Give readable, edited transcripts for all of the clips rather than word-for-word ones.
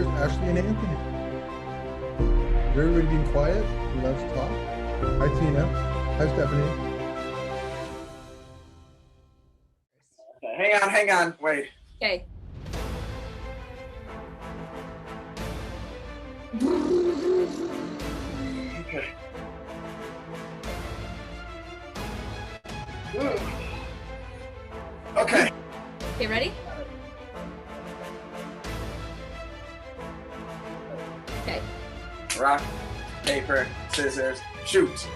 there's Ashley and Anthony. Is everybody being quiet? Let's talk. Hi, Tina. Hi, Stephanie. Okay, hang on, wait. Okay. Okay. Okay. Okay, ready? Okay. Rock, paper, scissors, shoot.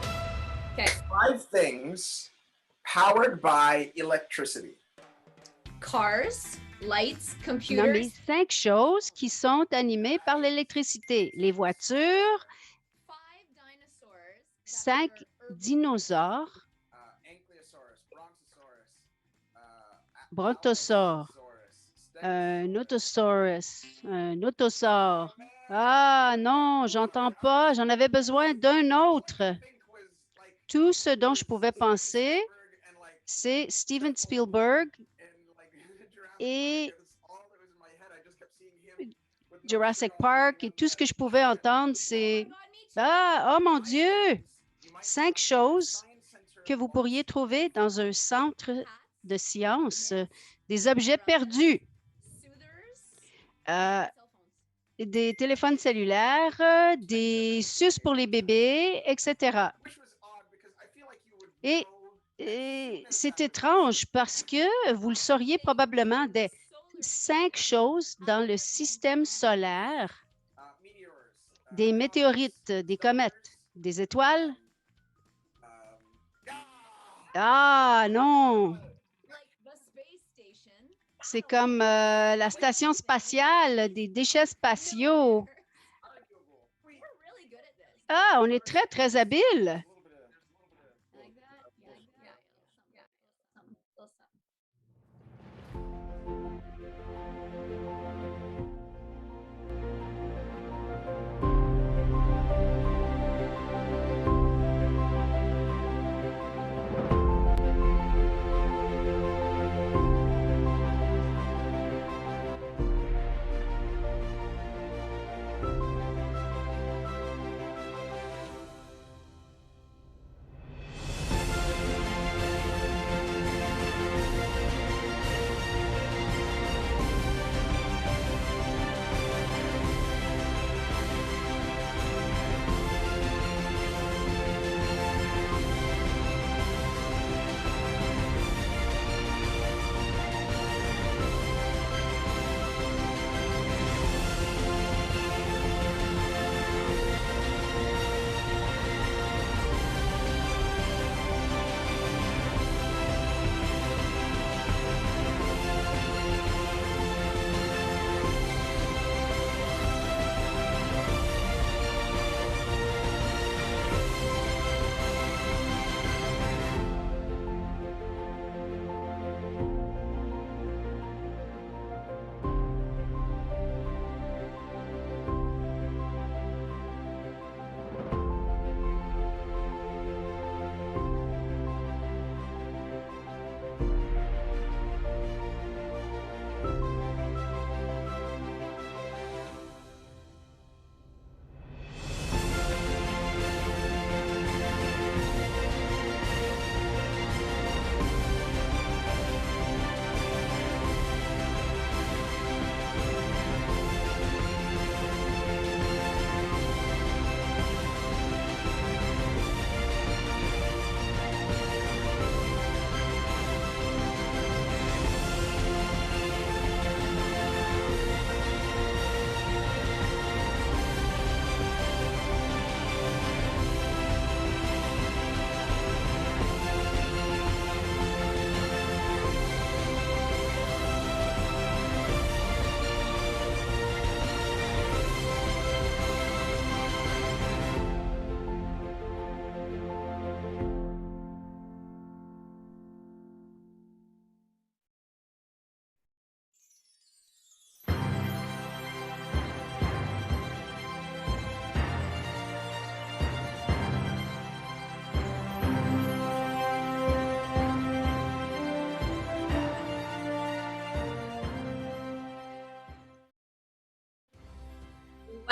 Okay. 5 things powered by electricity. Cars, lights, Nommez computers. 5 choses qui sont animées par l'électricité. Les voitures, 5 dinosaures, Ankylosaurus, brontosaure, un autosaure. Ah non, j'entends pas, j'en avais besoin d'un autre. Tout ce dont je pouvais penser, c'est Steven Spielberg et Jurassic Park, et tout ce que je pouvais entendre, c'est « Ah, oh mon Dieu! » 5 choses que vous pourriez trouver dans un centre de sciences, des objets perdus, des téléphones cellulaires, des suces pour les bébés, etc. Et c'est étrange parce que vous le sauriez probablement des 5 choses dans le système solaire, des météorites, des comètes, des étoiles. Ah non! C'est comme la station spatiale, des déchets spatiaux. Ah, on est très, très habile.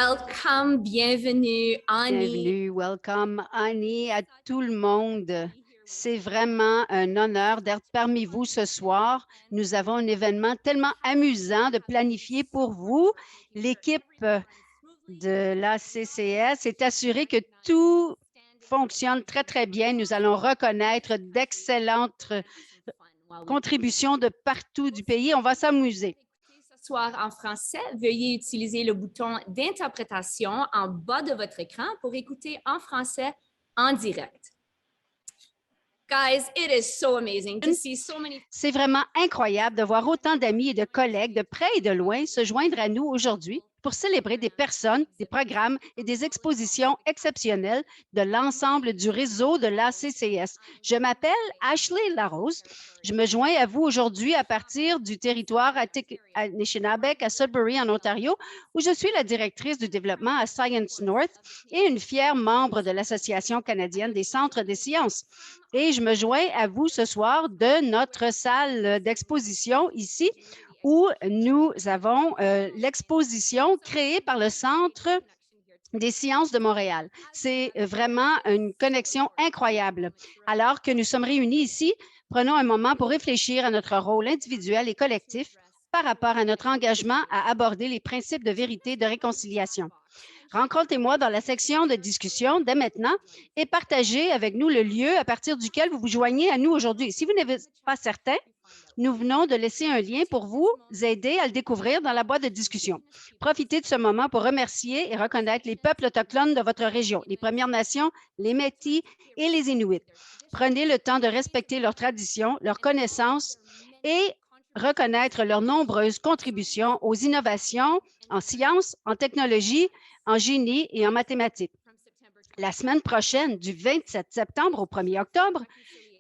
Welcome, bienvenue, Annie. Bienvenue, welcome, Annie, à tout le monde. C'est vraiment un honneur d'être parmi vous ce soir. Nous avons un événement tellement amusant de planifier pour vous. L'équipe de la CCS est assurée que tout fonctionne très, très bien. Nous allons reconnaître d'excellentes contributions de partout du pays. On va s'amuser. Ce soir en français, veuillez utiliser le bouton d'interprétation en bas de votre écran pour écouter en français en direct. Guys, it is so amazing to see so many. C'est vraiment incroyable de voir autant d'amis et de collègues de près et de loin se joindre à nous aujourd'hui pour célébrer des personnes, des programmes et des expositions exceptionnelles de l'ensemble du réseau de l'ACCS. Je m'appelle Ashley Larose. Je me joins à vous aujourd'hui à partir du territoire à Nishinabek, à Sudbury, en Ontario, où je suis la directrice du développement à Science North et une fière membre de l'Association canadienne des centres des sciences. Et je me joins à vous ce soir de notre salle d'exposition ici, où nous avons l'exposition créée par le Centre des sciences de Montréal. C'est vraiment une connexion incroyable. Alors que nous sommes réunis ici, prenons un moment pour réfléchir à notre rôle individuel et collectif par rapport à notre engagement à aborder les principes de vérité et de réconciliation. Rencontrez-moi dans la section de discussion dès maintenant et partagez avec nous le lieu à partir duquel vous vous joignez à nous aujourd'hui. Si vous n'êtes pas certain, nous venons de laisser un lien pour vous aider à le découvrir dans la boîte de discussion. Profitez de ce moment pour remercier et reconnaître les peuples autochtones de votre région, les Premières Nations, les Métis et les Inuits. Prenez le temps de respecter leurs traditions, leurs connaissances et reconnaître leurs nombreuses contributions aux innovations en sciences, en technologie, en génie et en mathématiques. La semaine prochaine, du 27 septembre au 1er octobre,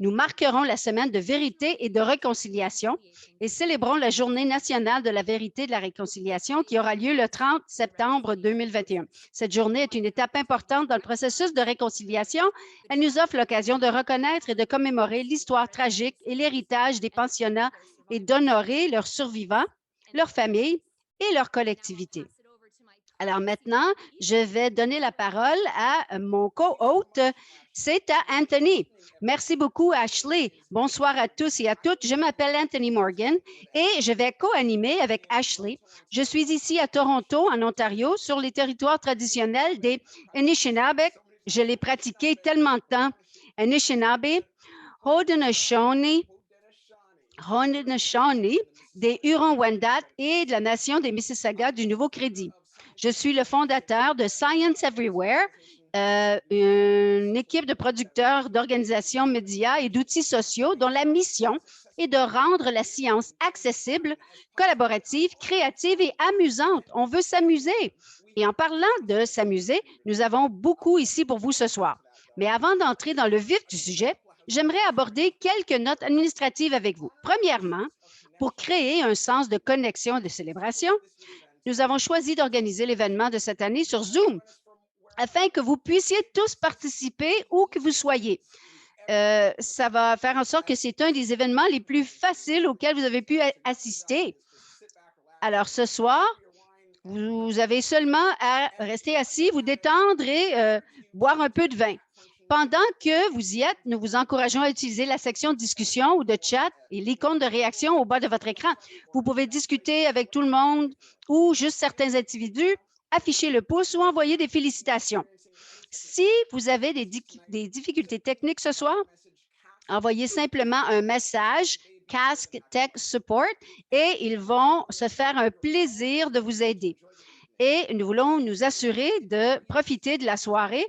nous marquerons la semaine de vérité et de réconciliation et célébrons la Journée nationale de la vérité et de la réconciliation qui aura lieu le 30 septembre 2021. Cette journée est une étape importante dans le processus de réconciliation. Elle nous offre l'occasion de reconnaître et de commémorer l'histoire tragique et l'héritage des pensionnats et d'honorer leurs survivants, leurs familles et leurs collectivités. Alors maintenant, je vais donner la parole à mon co-hôte, c'est à Anthony. Merci beaucoup, Ashley. Bonsoir à tous et à toutes. Je m'appelle Anthony Morgan et je vais co-animer avec Ashley. Je suis ici à Toronto, en Ontario, sur les territoires traditionnels des Anishinaabe. Je l'ai pratiqué tellement de temps. Anishinaabe, Haudenosaunee, des Hurons-Wendat et de la nation des Mississauga du Nouveau-Crédit. Je suis le fondateur de Science Everywhere, une équipe de producteurs d'organisations médias et d'outils sociaux dont la mission est de rendre la science accessible, collaborative, créative et amusante. On veut s'amuser. Et en parlant de s'amuser, nous avons beaucoup ici pour vous ce soir. Mais avant d'entrer dans le vif du sujet, j'aimerais aborder quelques notes administratives avec vous. Premièrement, pour créer un sens de connexion et de célébration, nous avons choisi d'organiser l'événement de cette année sur Zoom afin que vous puissiez tous participer où que vous soyez. Ça va faire en sorte que c'est un des événements les plus faciles auxquels vous avez pu assister. Alors, ce soir, vous avez seulement à rester assis, vous détendre et boire un peu de vin. Pendant que vous y êtes, nous vous encourageons à utiliser la section de discussion ou de chat et l'icône de réaction au bas de votre écran. Vous pouvez discuter avec tout le monde ou juste certains individus, afficher le pouce ou envoyer des félicitations. Si vous avez des difficultés techniques ce soir, envoyez simplement un message Cask Tech Support et ils vont se faire un plaisir de vous aider. Et nous voulons nous assurer de profiter de la soirée.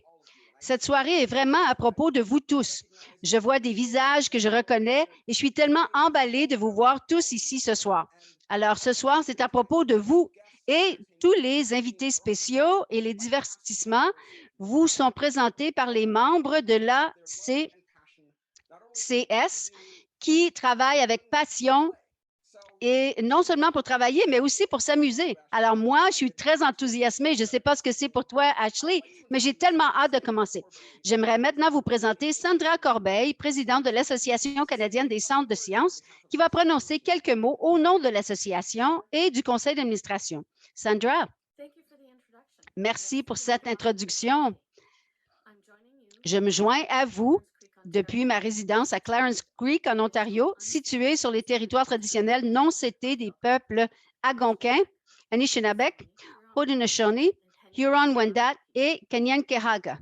Cette soirée est vraiment à propos de vous tous. Je vois des visages que je reconnais et je suis tellement emballée de vous voir tous ici ce soir. Alors, ce soir, c'est à propos de vous et tous les invités spéciaux et les divertissements vous sont présentés par les membres de l'ACCS qui travaillent avec passion et non seulement pour travailler, mais aussi pour s'amuser. Alors moi, je suis très enthousiasmée. Je ne sais pas ce que c'est pour toi, Ashley, mais j'ai tellement hâte de commencer. J'aimerais maintenant vous présenter Sandra Corbeil, présidente de l'Association canadienne des centres de sciences, qui va prononcer quelques mots au nom de l'association et du conseil d'administration. Sandra. Merci pour cette introduction. Je me joins à vous depuis ma résidence à Clarence Creek, en Ontario, située sur les territoires traditionnels non cétés des peuples Algonquins, Anishinabek, Haudenosaunee, Huron-Wendat et Kanien'kehá:ka.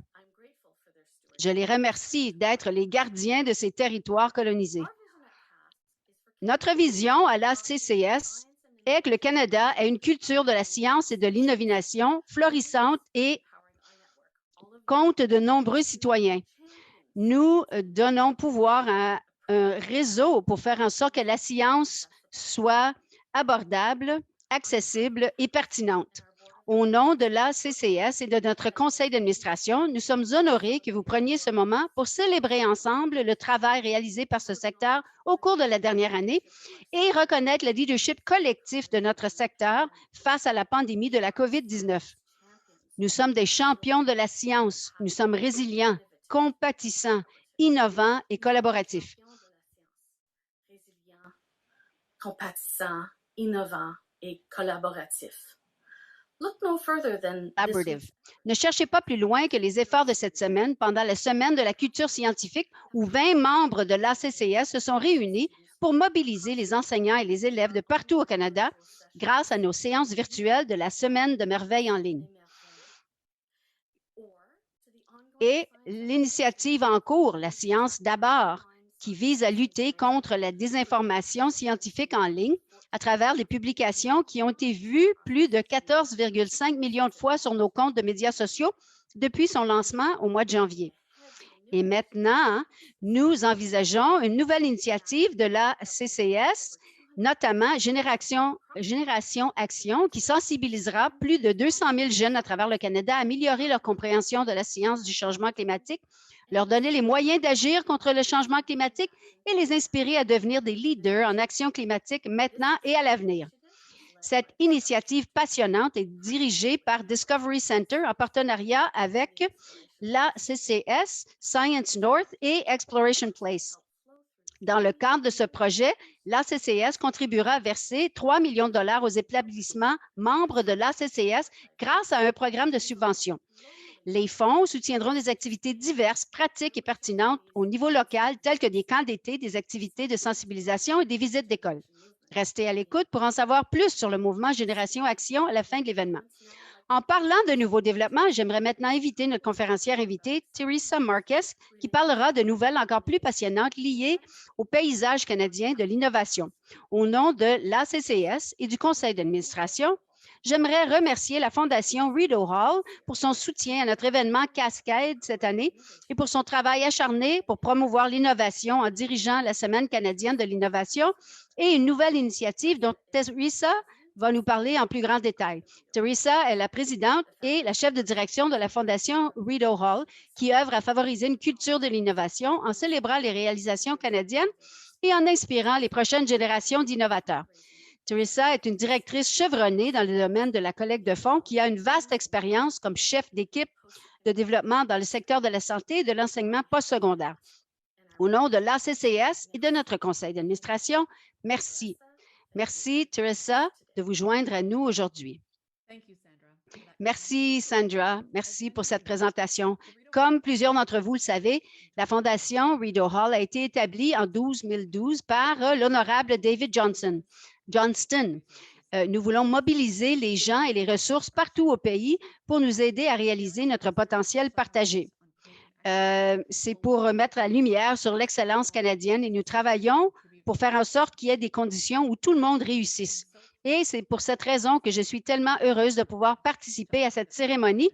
Je les remercie d'être les gardiens de ces territoires colonisés. Notre vision à l'ACCS est que le Canada ait une culture de la science et de l'innovation florissante et compte de nombreux citoyens. Nous donnons pouvoir à un réseau pour faire en sorte que la science soit abordable, accessible et pertinente. Au nom de l'ACCS et de notre conseil d'administration, nous sommes honorés que vous preniez ce moment pour célébrer ensemble le travail réalisé par ce secteur au cours de la dernière année et reconnaître le leadership collectif de notre secteur face à la pandémie de la COVID-19. Nous sommes des champions de la science. Nous sommes résilients, compatissants, innovants et collaboratifs. Compatissant, innovant et collaboratif. Ne cherchez pas plus loin que les efforts de cette semaine pendant la semaine de la culture scientifique où 20 membres de l'ACCS se sont réunis pour mobiliser les enseignants et les élèves de partout au Canada grâce à nos séances virtuelles de la Semaine de merveilles en ligne. Et l'initiative en cours, La science d'abord, qui vise à lutter contre la désinformation scientifique en ligne à travers les publications qui ont été vues plus de 14,5 millions de fois sur nos comptes de médias sociaux depuis son lancement au mois de janvier. Et maintenant, nous envisageons une nouvelle initiative de la CCS, notamment Génération Action, qui sensibilisera plus de 200 000 jeunes à travers le Canada à améliorer leur compréhension de la science du changement climatique, leur donner les moyens d'agir contre le changement climatique et les inspirer à devenir des leaders en action climatique maintenant et à l'avenir. Cette initiative passionnante est dirigée par Discovery Center en partenariat avec la CCS, Science North et Exploration Place. Dans le cadre de ce projet, l'ACCS contribuera à verser 3 millions de dollars aux établissements membres de l'ACCS grâce à un programme de subvention. Les fonds soutiendront des activités diverses, pratiques et pertinentes au niveau local, telles que des camps d'été, des activités de sensibilisation et des visites d'école. Restez à l'écoute pour en savoir plus sur le mouvement Génération Action à la fin de l'événement. En parlant de nouveaux développements, j'aimerais maintenant inviter notre conférencière invitée, Teresa Marquez, qui parlera de nouvelles encore plus passionnantes liées au paysage canadien de l'innovation. Au nom de l'ACCS et du conseil d'administration, j'aimerais remercier la Fondation Rideau Hall pour son soutien à notre événement Cascade cette année et pour son travail acharné pour promouvoir l'innovation en dirigeant la Semaine canadienne de l'innovation et une nouvelle initiative dont Teresa va nous parler en plus grand détail. Teresa est la présidente et la chef de direction de la Fondation Rideau Hall qui œuvre à favoriser une culture de l'innovation en célébrant les réalisations canadiennes et en inspirant les prochaines générations d'innovateurs. Teresa est une directrice chevronnée dans le domaine de la collecte de fonds qui a une vaste expérience comme chef d'équipe de développement dans le secteur de la santé et de l'enseignement postsecondaire. Au nom de l'ACCS et de notre conseil d'administration, merci. Merci, Teresa, de vous joindre à nous aujourd'hui. Merci, Sandra. Merci pour cette présentation. Comme plusieurs d'entre vous le savez, la Fondation Rideau Hall a été établie en 2012 par l'honorable David Johnston. Nous voulons mobiliser les gens et les ressources partout au pays pour nous aider à réaliser notre potentiel partagé. C'est pour mettre la lumière sur l'excellence canadienne et nous travaillons pour faire en sorte qu'il y ait des conditions où tout le monde réussisse. Et c'est pour cette raison que je suis tellement heureuse de pouvoir participer à cette cérémonie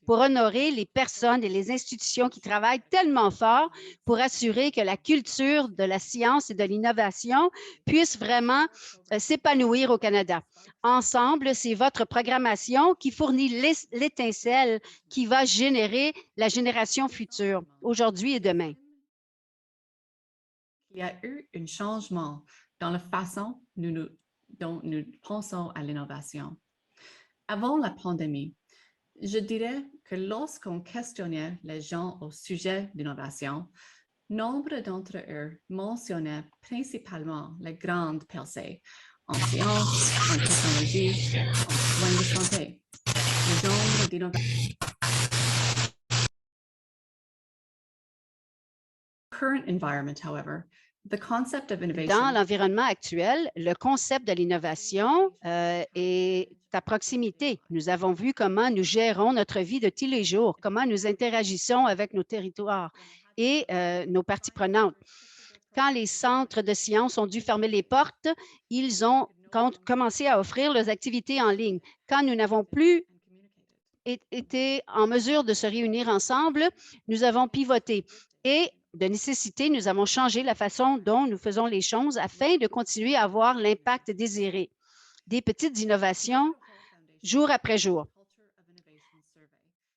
pour honorer les personnes et les institutions qui travaillent tellement fort pour assurer que la culture de la science et de l'innovation puisse vraiment s'épanouir au Canada. Ensemble, c'est votre programmation qui fournit l'étincelle qui va générer la génération future, aujourd'hui et demain. Il y a eu un changement dans la façon dont nous pensons à l'innovation. Avant la pandémie, je dirais que lorsqu'on questionnait les gens au sujet d'innovation, nombre d'entre eux mentionnaient principalement les grandes percées en sciences, en technologie, en soins de santé. Les gens d'innovation. Current environment, however, the concept of Dans innovation l'environnement actuel, le concept de l'innovation est à proximité. Nous avons vu comment nous gérons notre vie de tous les jours, comment nous interagissons avec nos territoires et nos parties prenantes. Quand les centres de sciences ont dû fermer les portes, ils ont commencé à offrir leurs activités en ligne. Quand nous n'avons plus été en mesure de se réunir ensemble, nous avons pivoté et de nécessité, nous avons changé la façon dont nous faisons les choses afin de continuer à avoir l'impact désiré. Des petites innovations jour après jour.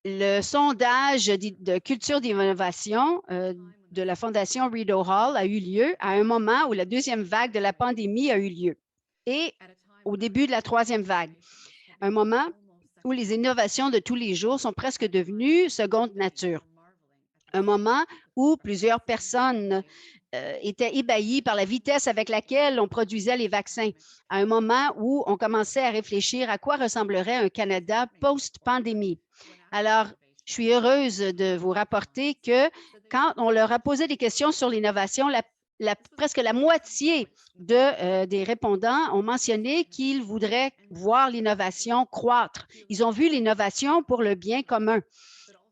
Le sondage de culture d'innovation de la Fondation Rideau Hall a eu lieu à un moment où la deuxième vague de la pandémie a eu lieu et au début de la troisième vague, un moment où les innovations de tous les jours sont presque devenues seconde nature. Un moment où plusieurs personnes étaient ébahies par la vitesse avec laquelle on produisait les vaccins, à un moment où on commençait à réfléchir à quoi ressemblerait un Canada post-pandémie. Alors, je suis heureuse de vous rapporter que quand on leur a posé des questions sur l'innovation, presque la moitié des répondants ont mentionné qu'ils voudraient voir l'innovation croître. Ils ont vu l'innovation pour le bien commun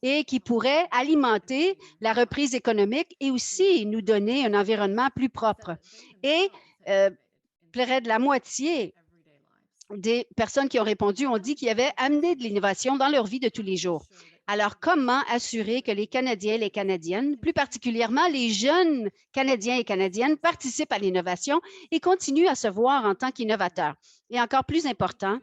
et qui pourrait alimenter la reprise économique et aussi nous donner un environnement plus propre. Et près de la moitié des personnes qui ont répondu ont dit qu'ils avaient amené de l'innovation dans leur vie de tous les jours. Alors, comment assurer que les Canadiens et les Canadiennes, plus particulièrement les jeunes Canadiens et Canadiennes, participent à l'innovation et continuent à se voir en tant qu'innovateurs? Et encore plus important,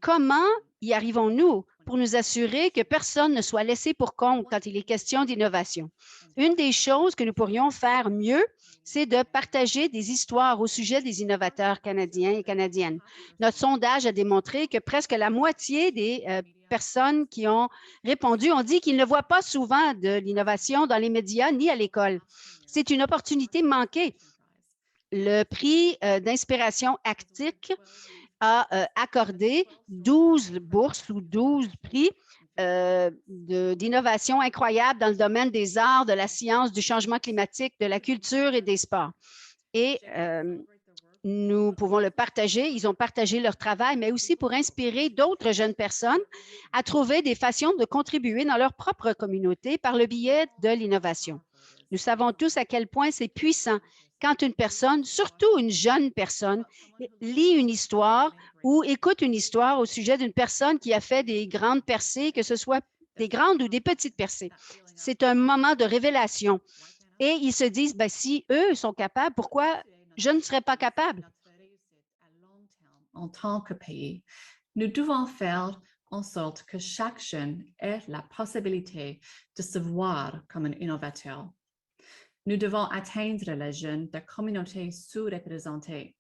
comment y arrivons-nous pour nous assurer que personne ne soit laissé pour compte quand il est question d'innovation? Une des choses que nous pourrions faire mieux, c'est de partager des histoires au sujet des innovateurs canadiens et canadiennes. Notre sondage a démontré que presque la moitié des personnes qui ont répondu ont dit qu'ils ne voient pas souvent de l'innovation dans les médias ni à l'école. C'est une opportunité manquée. Le prix d'inspiration Actic a accordé 12 bourses ou 12 prix d'innovation incroyables dans le domaine des arts, de la science, du changement climatique, de la culture et des sports. Et nous pouvons le partager. Ils ont partagé leur travail, mais aussi pour inspirer d'autres jeunes personnes à trouver des façons de contribuer dans leur propre communauté par le biais de l'innovation. Nous savons tous à quel point c'est puissant quand une personne, surtout une jeune personne, lit une histoire ou écoute une histoire au sujet d'une personne qui a fait des grandes percées, que ce soit des grandes ou des petites percées. C'est un moment de révélation. Et ils se disent, ben, si eux sont capables, pourquoi je ne serais pas capable? En tant que pays, nous devons faire en sorte que chaque jeune ait la possibilité de se voir comme un innovateur. Nous devons atteindre les jeunes de communautés sous-représentées.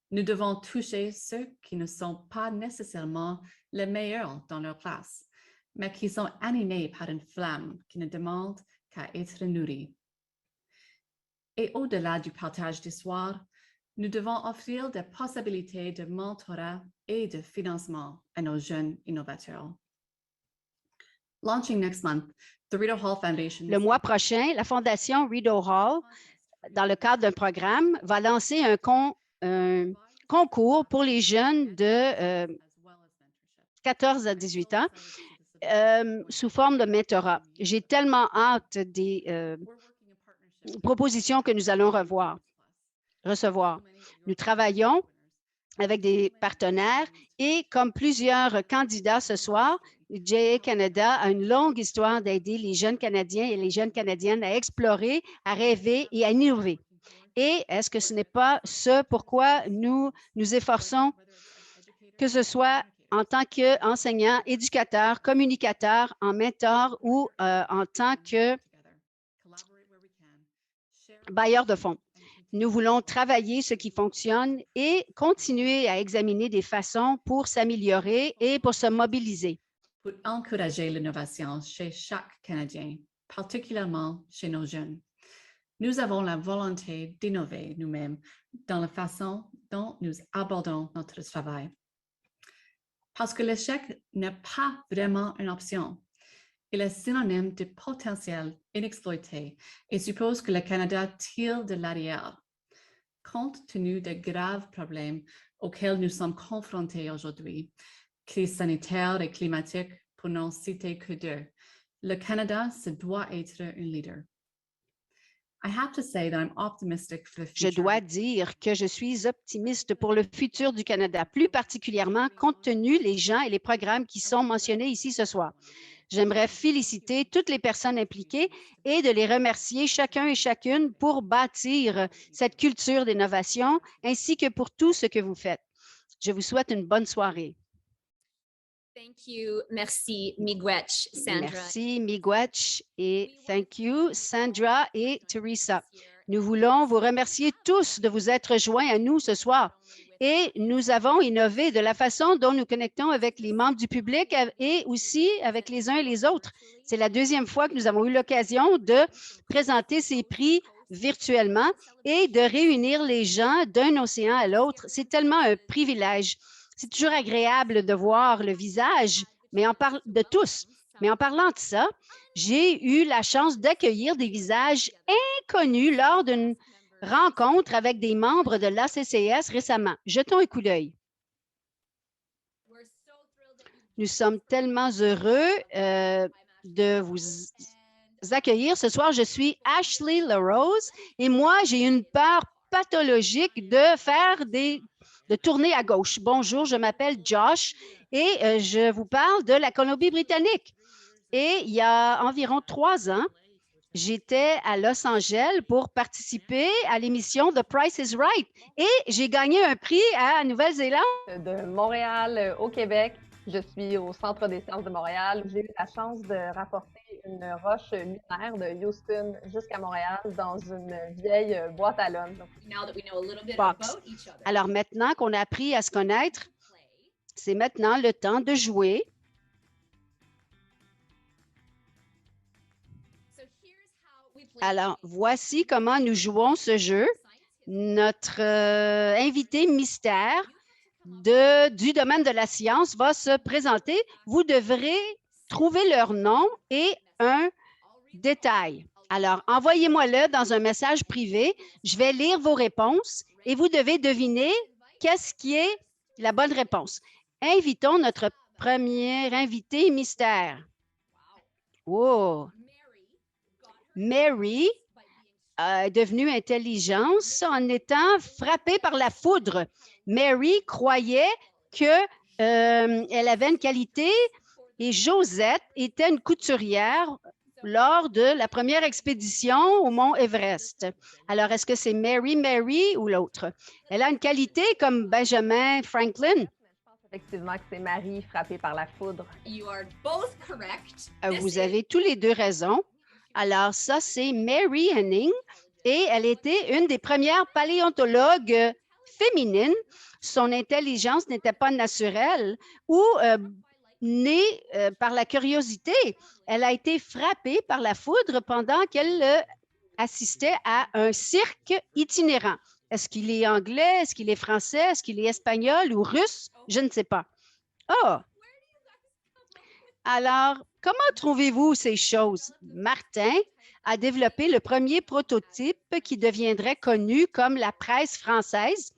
Nous devons toucher ceux qui ne sont pas nécessairement les meilleurs dans leur classe, mais qui sont animés par une flamme qui ne demande qu'à être nourrie. Et au-delà du partage d'histoire, nous devons offrir des possibilités de mentorat et de financement à nos jeunes innovateurs. Launching next month, the Rideau Hall Foundation. Le mois prochain, la Fondation Rideau Hall, dans le cadre d'un programme, va lancer un concours pour les jeunes de 14 à 18 ans sous forme de mentorat. J'ai tellement hâte des propositions que nous allons recevoir. Nous travaillons avec des partenaires et comme plusieurs candidats ce soir, JA Canada a une longue histoire d'aider les jeunes Canadiens et les jeunes Canadiennes à explorer, à rêver et à innover. Et est-ce que ce n'est pas ce pourquoi nous nous efforçons, que ce soit en tant qu'enseignant, éducateur, communicateur, en mentor ou en tant que bailleur de fonds? Nous voulons travailler ce qui fonctionne et continuer à examiner des façons pour s'améliorer et pour se mobiliser. Pour encourager l'innovation chez chaque Canadien, particulièrement chez nos jeunes. Nous avons la volonté d'innover nous-mêmes dans la façon dont nous abordons notre travail. Parce que l'échec n'est pas vraiment une option. Il est synonyme de potentiel inexploité et suppose que le Canada tire de l'arrière. Compte tenu des graves problèmes auxquels nous sommes confrontés aujourd'hui, crise sanitaire et climatique pour n'en citer que deux, le Canada se doit être un leader. I have to say that I'm optimistic for the Je future. dois dire que je suis optimiste pour le futur du Canada, plus particulièrement compte tenu des gens et les programmes qui sont mentionnés ici ce soir. J'aimerais féliciter toutes les personnes impliquées et de les remercier chacun et chacune pour bâtir cette culture d'innovation ainsi que pour tout ce que vous faites. Je vous souhaite une bonne soirée. Thank you. Merci, Miigwech, Sandra. Merci, Miigwech, et thank you, Sandra et Teresa. Nous voulons vous remercier tous de vous être joints à nous ce soir. Et nous avons innové de la façon dont nous connectons avec les membres du public et aussi avec les uns et les autres. C'est la deuxième fois que nous avons eu l'occasion de présenter ces prix virtuellement et de réunir les gens d'un océan à l'autre. C'est tellement un privilège. C'est toujours agréable de voir le visage de tous. Mais en parlant de ça, j'ai eu la chance d'accueillir des visages inconnus lors d'une rencontre avec des membres de l'ACCS récemment. Jetons un coup d'œil. Nous sommes tellement heureux de vous accueillir. Ce soir, je suis Ashley LaRose et moi, j'ai une peur pathologique de tourner à gauche. Bonjour, je m'appelle Josh et je vous parle de la Colombie-Britannique. Et il y a environ 3 ans, j'étais à Los Angeles pour participer à l'émission The Price is Right et j'ai gagné un prix à Nouvelle-Zélande. De Montréal au Québec. Je suis au Centre des sciences de Montréal. J'ai eu la chance de rapporter une roche lunaire de Houston jusqu'à Montréal dans une vieille boîte à lunch. Box. Alors maintenant qu'on a appris à se connaître, c'est maintenant le temps de jouer. Alors, voici comment nous jouons ce jeu. Notre invité mystère du domaine de la science va se présenter. Vous devrez trouver leur nom et un détail. Alors, envoyez-moi-le dans un message privé. Je vais lire vos réponses et vous devez deviner qu'est-ce qui est la bonne réponse. Invitons notre premier invité mystère. Oh! Mary est devenue intelligente en étant frappée par la foudre. Mary croyait qu'elle avait une qualité et Josette était une couturière lors de la première expédition au mont Everest. Alors, est-ce que c'est Mary ou l'autre? Elle a une qualité comme Benjamin Franklin. Je pense effectivement que c'est Marie frappée par la foudre. You are both correct. Vous avez tous les deux raison. Alors, ça, c'est Mary Henning et elle était une des premières paléontologues féminines. Son intelligence n'était pas naturelle ou née par la curiosité. Elle a été frappée par la foudre pendant qu'elle assistait à un cirque itinérant. Est-ce qu'il est anglais? Est-ce qu'il est français? Est-ce qu'il est espagnol ou russe? Je ne sais pas. Oh! Alors, comment trouvez-vous ces choses? Martin a développé le premier prototype qui deviendrait connu comme la presse française.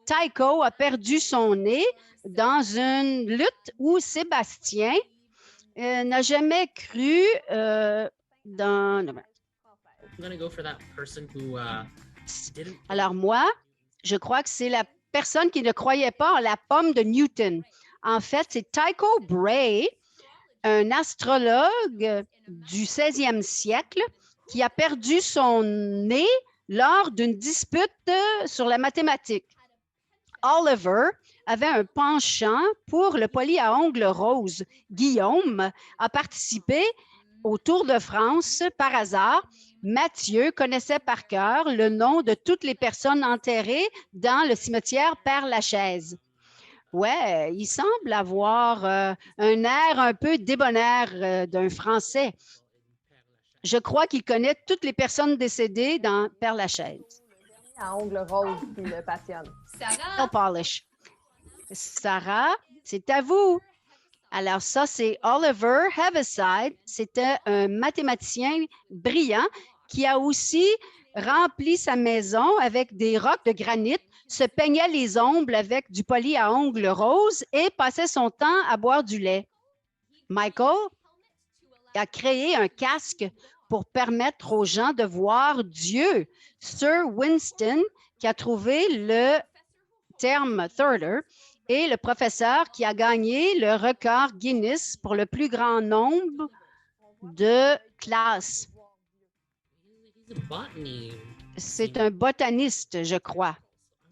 Tycho a perdu son nez dans une lutte où Sébastien n'a jamais cru dans... Alors moi, je crois que c'est la personne qui ne croyait pas en la pomme de Newton. En fait, c'est Tycho Brahe, un astrologue du 16e siècle qui a perdu son nez lors d'une dispute sur la mathématique. Oliver avait un penchant pour le poli à ongles roses. Guillaume a participé au Tour de France par hasard. Mathieu connaissait par cœur le nom de toutes les personnes enterrées dans le cimetière Père-Lachaise. Ouais, il semble avoir un air un peu débonnaire d'un Français. Je crois qu'il connaît toutes les personnes décédées dans Père-Lachaise. À ongles roses qui le passionne. Sarah, Nail polish. Sarah, C'est à vous. Alors ça, c'est Oliver Heaviside. C'était un mathématicien brillant qui a aussi rempli sa maison avec des rocs de granit, se peignait les ongles avec du poli à ongles rose et passait son temps à boire du lait. Michael a créé un casque pour permettre aux gens de voir Dieu. Sir Winston, qui a trouvé le terme Thurler, et le professeur qui a gagné le record Guinness pour le plus grand nombre de classes. C'est un botaniste, je crois.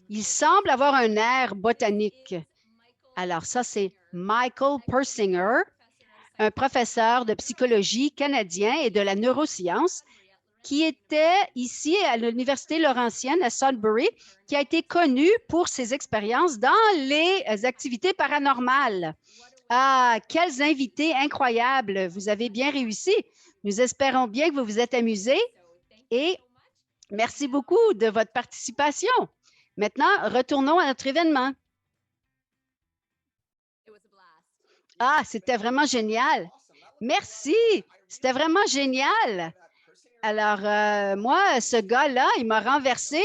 Il semble avoir un air botanique. Alors ça, c'est Michael Persinger, un professeur de psychologie canadien et de la neuroscience qui était ici à l'Université Laurentienne à Sudbury, qui a été connu pour ses expériences dans les activités paranormales. Ah, quels invités incroyables! Vous avez bien réussi. Nous espérons bien que vous vous êtes amusés et merci beaucoup de votre participation. Maintenant, retournons à notre événement. Ah, c'était vraiment génial. Merci, c'était vraiment génial. Alors, moi, ce gars-là, il m'a renversé.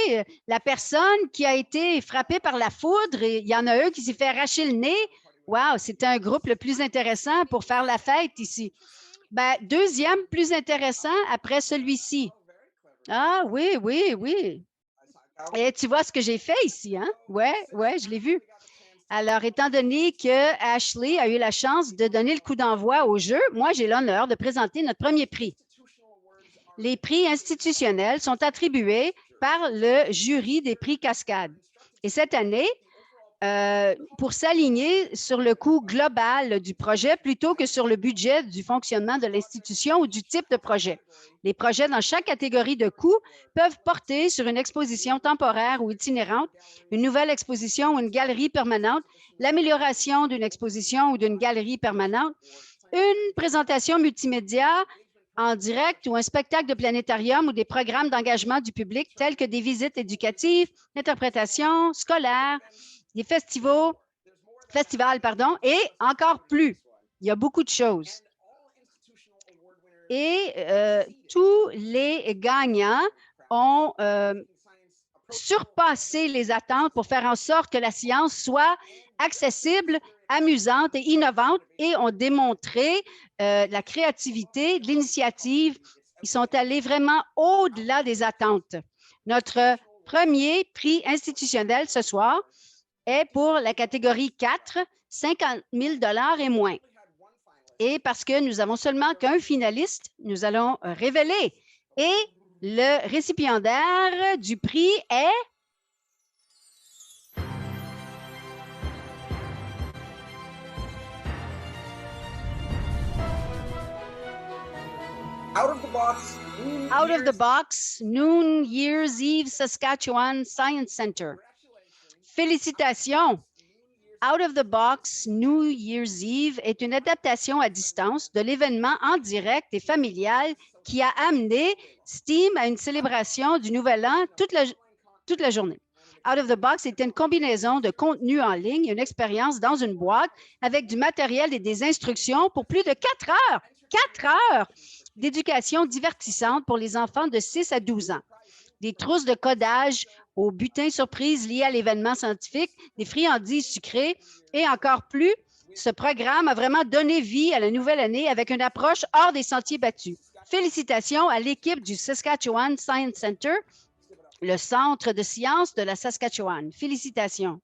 La personne qui a été frappée par la foudre, il y en a un qui s'est fait arracher le nez. Wow, c'était un groupe le plus intéressant pour faire la fête ici. Ben, deuxième plus intéressant après celui-ci. Ah oui, oui, oui. Et tu vois ce que j'ai fait ici, hein? Oui, oui, je l'ai vu. Alors, étant donné que Ashley a eu la chance de donner le coup d'envoi au jeu, moi, j'ai l'honneur de présenter notre premier prix. Les prix institutionnels sont attribués par le jury des prix Cascade. Et cette année, pour s'aligner sur le coût global du projet plutôt que sur le budget du fonctionnement de l'institution ou du type de projet. Les projets dans chaque catégorie de coûts peuvent porter sur une exposition temporaire ou itinérante, une nouvelle exposition ou une galerie permanente, l'amélioration d'une exposition ou d'une galerie permanente, une présentation multimédia en direct ou un spectacle de planétarium ou des programmes d'engagement du public tels que des visites éducatives, d'interprétation scolaire, des festivals, et encore plus. Il y a beaucoup de choses. Et tous les gagnants ont surpassé les attentes pour faire en sorte que la science soit accessible, amusante et innovante et ont démontré la créativité, l'initiative. Ils sont allés vraiment au-delà des attentes. Notre premier prix institutionnel ce soir est pour la catégorie 4, 50 000 $ et moins. Et parce que nous avons seulement qu'un finaliste, nous allons révéler. Et le récipiendaire du prix est... Out of the Box, Noon Year's Eve Saskatchewan Science Center. Félicitations! Out of the Box, New Year's Eve est une adaptation à distance de l'événement en direct et familial qui a amené STEAM à une célébration du Nouvel An toute la journée. Out of the Box était une combinaison de contenu en ligne, une expérience dans une boîte avec du matériel et des instructions pour plus de 4 heures. 4 heures d'éducation divertissante pour les enfants de 6 à 12 ans. Des trousses de codage aux butins surprises liés à l'événement scientifique, des friandises sucrées et encore plus. Ce programme a vraiment donné vie à la nouvelle année avec une approche hors des sentiers battus. Félicitations à l'équipe du Saskatchewan Science Center, le centre de sciences de la Saskatchewan. Félicitations.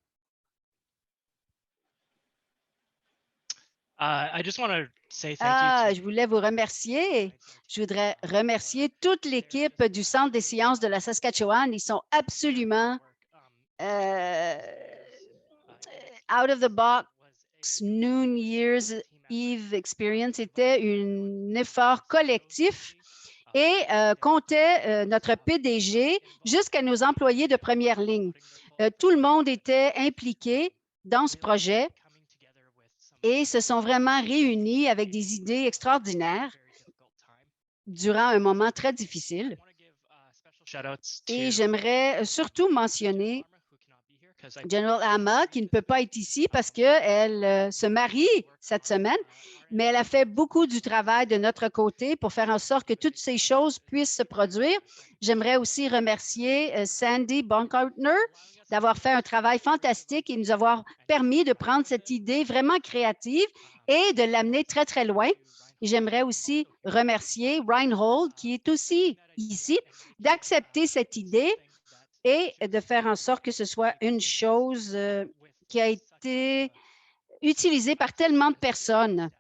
Je voulais vous remercier. Je voudrais remercier toute l'équipe du Centre des sciences de la Saskatchewan. Ils sont absolument out of the box. Noon Year's Eve Experience était un effort collectif et comptait notre PDG jusqu'à nos employés de première ligne. Tout le monde était impliqué dans ce projet et se sont vraiment réunis avec des idées extraordinaires durant un moment très difficile. Et j'aimerais surtout mentionner General Amma, qui ne peut pas être ici parce qu'elle se marie cette semaine, mais elle a fait beaucoup du travail de notre côté pour faire en sorte que toutes ces choses puissent se produire. J'aimerais aussi remercier Sandy Baumgartner d'avoir fait un travail fantastique et nous avoir permis de prendre cette idée vraiment créative et de l'amener très, très loin. Et j'aimerais aussi remercier Reinhold, qui est aussi ici, d'accepter cette idée et de faire en sorte que ce soit une chose qui a été utilisée par tellement de personnes.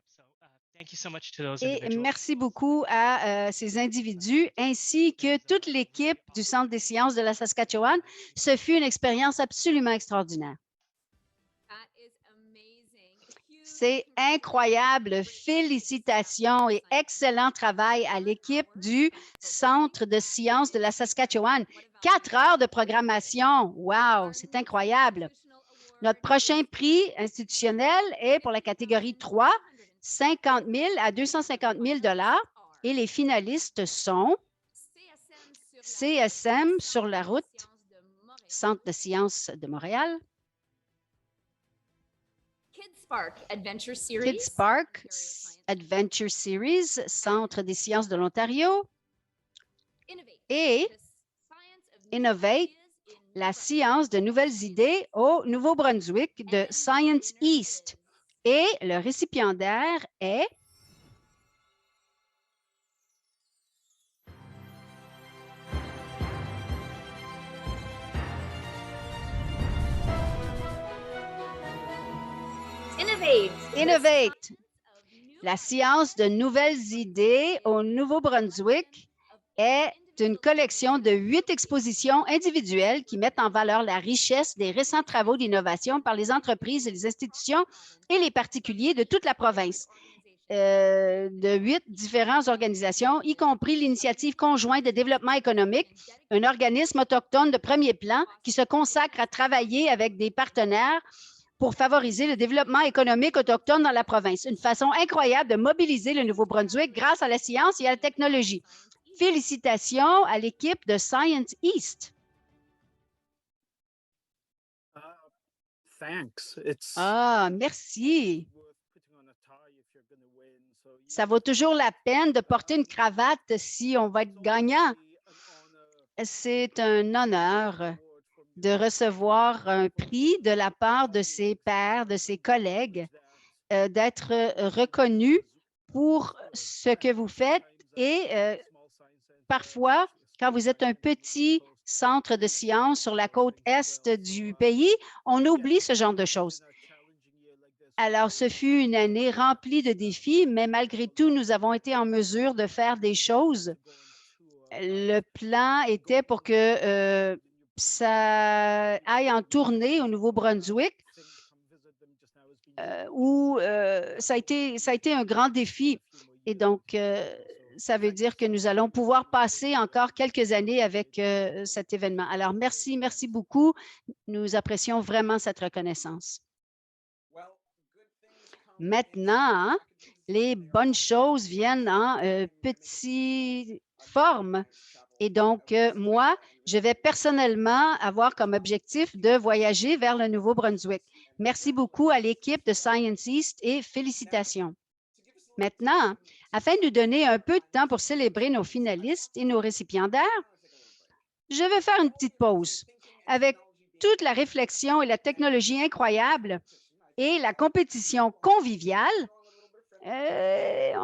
Et merci beaucoup à ces individus ainsi que toute l'équipe du Centre des sciences de la Saskatchewan. Ce fut une expérience absolument extraordinaire. C'est incroyable. Félicitations et excellent travail à l'équipe du Centre de sciences de la Saskatchewan. 4 heures de programmation. Wow, c'est incroyable. Notre prochain prix institutionnel est pour la catégorie 3, 50 000 à 250 000 et les finalistes sont CSM sur la route, Centre de sciences de Montréal, Kidspark Adventure Series, Kidspark Adventure Series, Centre des sciences de l'Ontario, et Innovate, la science de nouvelles idées au Nouveau-Brunswick de Science East. Et le récipiendaire est Innovate, la science de nouvelles idées au Nouveau-Brunswick est une collection de 8 expositions individuelles qui mettent en valeur la richesse des récents travaux d'innovation par les entreprises et les institutions et les particuliers de toute la province. De 8 différentes organisations, y compris l'Initiative conjointe de développement économique, un organisme autochtone de premier plan qui se consacre à travailler avec des partenaires pour favoriser le développement économique autochtone dans la province. Une façon incroyable de mobiliser le Nouveau-Brunswick grâce à la science et à la technologie. Félicitations à l'équipe de Science East. Ah, merci. Ça vaut toujours la peine de porter une cravate si on va être gagnant. C'est un honneur de recevoir un prix de la part de ses pairs, de ses collègues, d'être reconnu pour ce que vous faites et parfois, quand vous êtes un petit centre de sciences sur la côte est du pays, on oublie ce genre de choses. Alors, ce fut une année remplie de défis, mais malgré tout, nous avons été en mesure de faire des choses. Le plan était pour que ça aille en tournée au Nouveau-Brunswick, où ça a été un grand défi. Et donc, ça veut dire que nous allons pouvoir passer encore quelques années avec cet événement. Alors, merci beaucoup. Nous apprécions vraiment cette reconnaissance. Maintenant, les bonnes choses viennent en petite forme. Et donc, moi, je vais personnellement avoir comme objectif de voyager vers le Nouveau-Brunswick. Merci beaucoup à l'équipe de Science East et félicitations. Maintenant, afin de nous donner un peu de temps pour célébrer nos finalistes et nos récipiendaires, je vais faire une petite pause. Avec toute la réflexion et la technologie incroyable et la compétition conviviale, il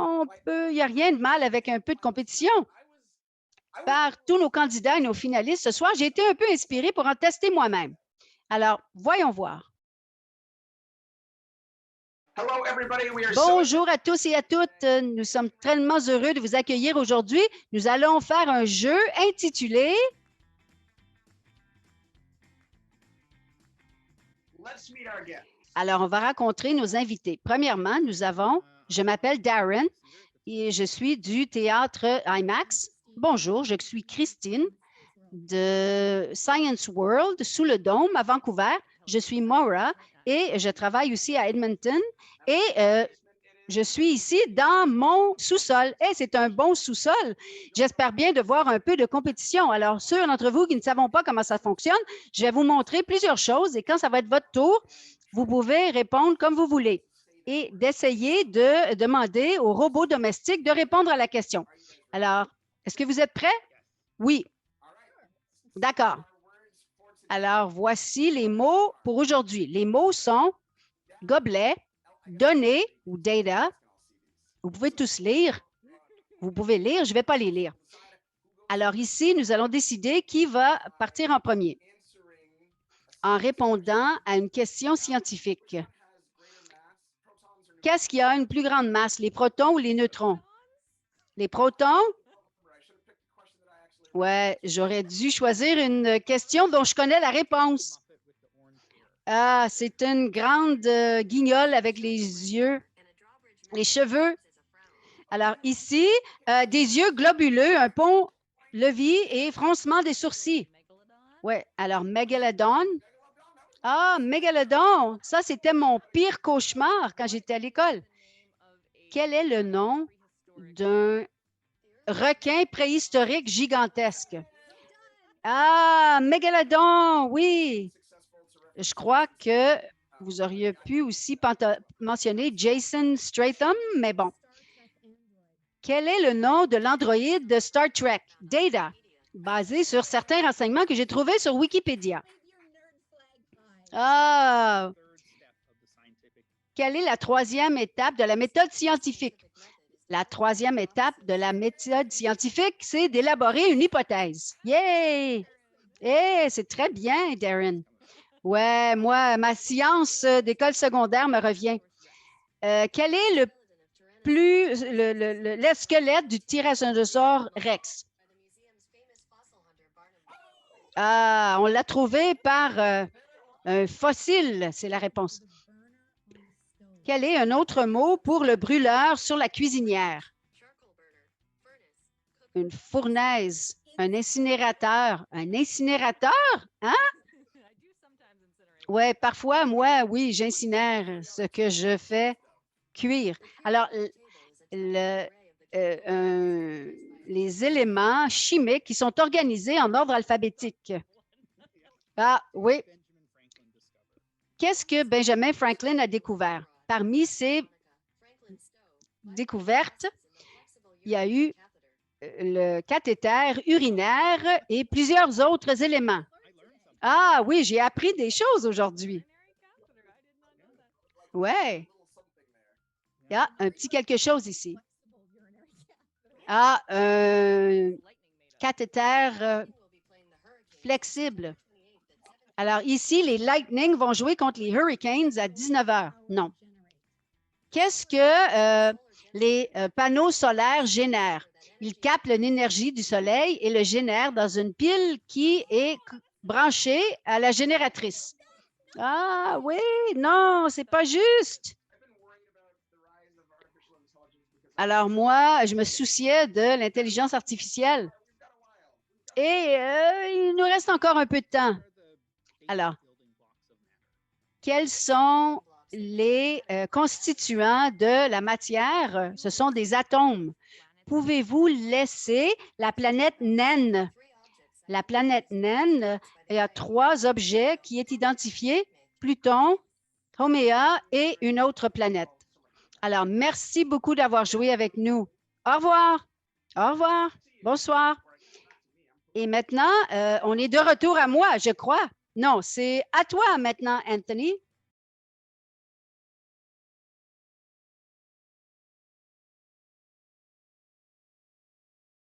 n'y a rien de mal avec un peu de compétition. Par tous nos candidats et nos finalistes ce soir, j'ai été un peu inspirée pour en tester moi-même. Alors, voyons voir. Bonjour à tous et à toutes. Nous sommes tellement heureux de vous accueillir aujourd'hui. Nous allons faire un jeu intitulé Alors, on va rencontrer nos invités. Premièrement, je m'appelle Darren et je suis du théâtre IMAX. Bonjour, je suis Christine de Science World sous le dôme à Vancouver. Je suis Maura et je travaille aussi à Edmonton. Et Je suis ici dans mon sous-sol. Et c'est un bon sous-sol. J'espère bien de voir un peu de compétition. Alors, ceux d'entre vous qui ne savent pas comment ça fonctionne, je vais vous montrer plusieurs choses et quand ça va être votre tour, vous pouvez répondre comme vous voulez et d'essayer de demander au robot domestique de répondre à la question. Alors, est-ce que vous êtes prêts? Oui. D'accord. Alors, voici les mots pour aujourd'hui. Les mots sont gobelet, données ou data. Vous pouvez tous lire. Vous pouvez lire, je ne vais pas les lire. Alors ici, nous allons décider qui va partir en premier en répondant à une question scientifique. Qu'est-ce qui a une plus grande masse, les protons ou les neutrons? Les protons? Ouais, j'aurais dû choisir une question dont je connais la réponse. Ah, c'est une grande guignole avec les yeux, les cheveux. Alors ici, des yeux globuleux, un pont-levis et froncement des sourcils. Oui, alors mégalodon. Ah, mégalodon, ça c'était mon pire cauchemar quand j'étais à l'école. Quel est le nom d'un requin préhistorique gigantesque? Ah, mégalodon, oui. Je crois que vous auriez pu aussi mentionner Jason Statham, mais bon. Quel est le nom de l'androïde de Star Trek? Data, basé sur certains renseignements que j'ai trouvés sur Wikipédia. Ah! Quelle est la troisième étape de la méthode scientifique? La troisième étape de la méthode scientifique, c'est d'élaborer une hypothèse. Yay! Eh, c'est très bien, Darren. Ouais, moi, ma science d'école secondaire me revient. Quel est le squelette du Tyrannosaure Rex? Ah, on l'a trouvé par un fossile, c'est la réponse. Quel est un autre mot pour le brûleur sur la cuisinière? Une fournaise, un incinérateur. Un incinérateur? Hein? Oui, parfois, moi, oui, j'incinère ce que je fais cuire. Alors, les éléments chimiques qui sont organisés en ordre alphabétique. Ah, oui. Qu'est-ce que Benjamin Franklin a découvert? Parmi ses découvertes, il y a eu le cathéter urinaire et plusieurs autres éléments. Ah oui, j'ai appris des choses aujourd'hui. Ouais. Il y a un petit quelque chose ici. Ah, un cathéter flexible. Alors ici, les Lightning vont jouer contre les Hurricanes à 19 h. Non. Qu'est-ce que les panneaux solaires génèrent? Ils captent l'énergie du soleil et le génèrent dans une pile qui est branchée à la génératrice. Ah oui, non, c'est pas juste. Alors moi, je me souciais de l'intelligence artificielle. Et il nous reste encore un peu de temps. Alors, quels sont les constituants de la matière? Ce sont des atomes. Pouvez-vous laisser la planète naine? La planète naine, il y a 3 objets qui est identifié, Pluton, Haumea et une autre planète. Alors, merci beaucoup d'avoir joué avec nous. Au revoir. Au revoir. Bonsoir. Et maintenant, on est de retour à moi, je crois. Non, c'est à toi maintenant, Anthony.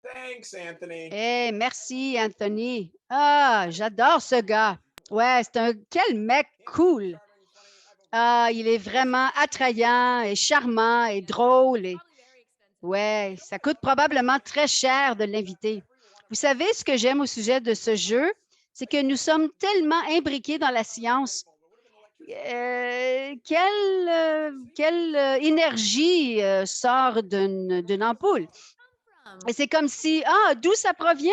Thanks, Anthony. Eh, merci, Anthony. Ah, j'adore ce gars. Ouais, quel mec cool. Ah, il est vraiment attrayant et charmant et drôle. Ouais, ça coûte probablement très cher de l'inviter. Vous savez ce que j'aime au sujet de ce jeu? C'est que nous sommes tellement imbriqués dans la science. Quelle énergie sort d'une ampoule? Et c'est comme si, d'où ça provient?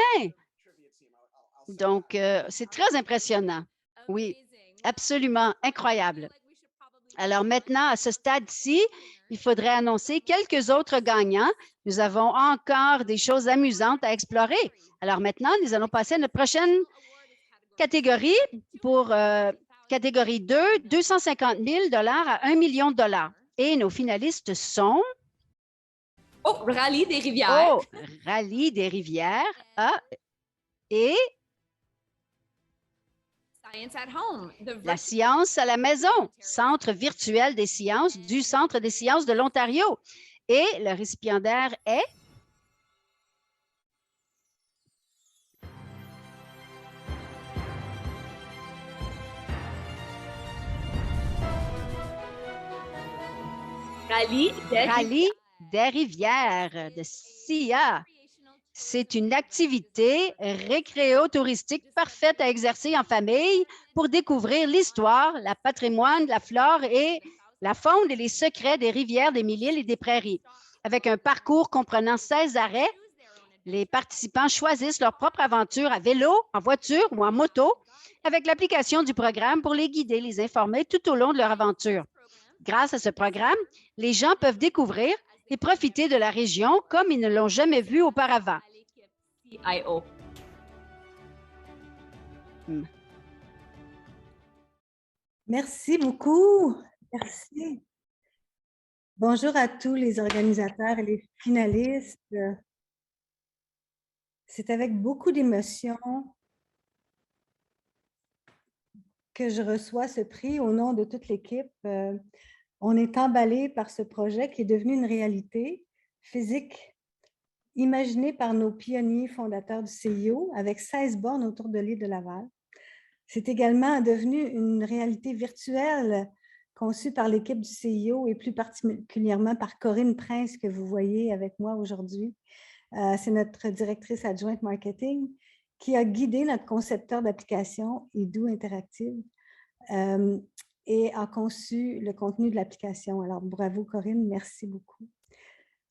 Donc, c'est très impressionnant. Oui, absolument incroyable. Alors maintenant, à ce stade-ci, il faudrait annoncer quelques autres gagnants. Nous avons encore des choses amusantes à explorer. Alors maintenant, nous allons passer à notre prochaine catégorie. Pour catégorie 2, 250 000 à 1 million de dollars. Et nos finalistes sont... Oh, Rallye des rivières. Oh, Rallye des rivières. Et Science at Home. la science à la maison, Centre virtuel des sciences du Centre des sciences de l'Ontario. Et le récipiendaire est... Rallye des rivières de SIA. C'est une activité récréo-touristique parfaite à exercer en famille pour découvrir l'histoire, le patrimoine, la flore et la faune et les secrets des rivières, des mille-îles et des prairies. Avec un parcours comprenant 16 arrêts, les participants choisissent leur propre aventure à vélo, en voiture ou en moto avec l'application du programme pour les guider, les informer tout au long de leur aventure. Grâce à ce programme, les gens peuvent découvrir et profiter de la région comme ils ne l'ont jamais vu auparavant. CIO. Merci beaucoup. Merci. Bonjour à tous les organisateurs et les finalistes. C'est avec beaucoup d'émotion que je reçois ce prix au nom de toute l'équipe. On est emballé par ce projet qui est devenu une réalité physique imaginé par nos pionniers fondateurs du CIO avec 16 bornes autour de l'île de Laval. C'est également devenu une réalité virtuelle conçue par l'équipe du CIO et plus particulièrement par Corinne Prince que vous voyez avec moi aujourd'hui. C'est notre directrice adjointe marketing qui a guidé notre concepteur d'application Edu Interactive et a conçu le contenu de l'application. Alors, bravo Corinne, merci beaucoup.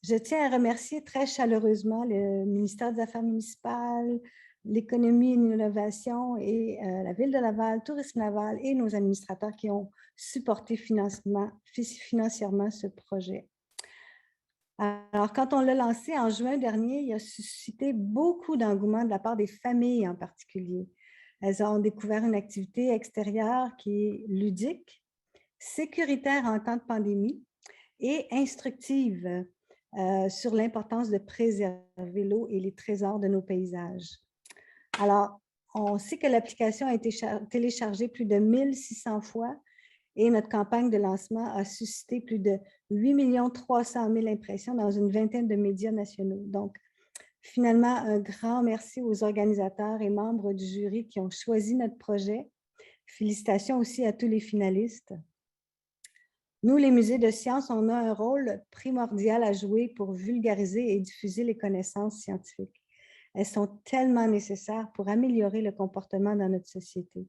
Je tiens à remercier très chaleureusement le ministère des Affaires municipales, l'économie et l'innovation et la Ville de Laval, Tourisme Laval et nos administrateurs qui ont supporté financièrement ce projet. Alors, quand on l'a lancé en juin dernier, il a suscité beaucoup d'engouement de la part des familles en particulier. Elles ont découvert une activité extérieure qui est ludique, sécuritaire en temps de pandémie et instructive sur l'importance de préserver l'eau et les trésors de nos paysages. Alors, on sait que l'application a été téléchargée plus de 1600 fois et notre campagne de lancement a suscité plus de 8 300 000 impressions dans une vingtaine de médias nationaux. Donc, finalement, un grand merci aux organisateurs et membres du jury qui ont choisi notre projet. Félicitations aussi à tous les finalistes. Nous, les musées de sciences, on a un rôle primordial à jouer pour vulgariser et diffuser les connaissances scientifiques. Elles sont tellement nécessaires pour améliorer le comportement dans notre société.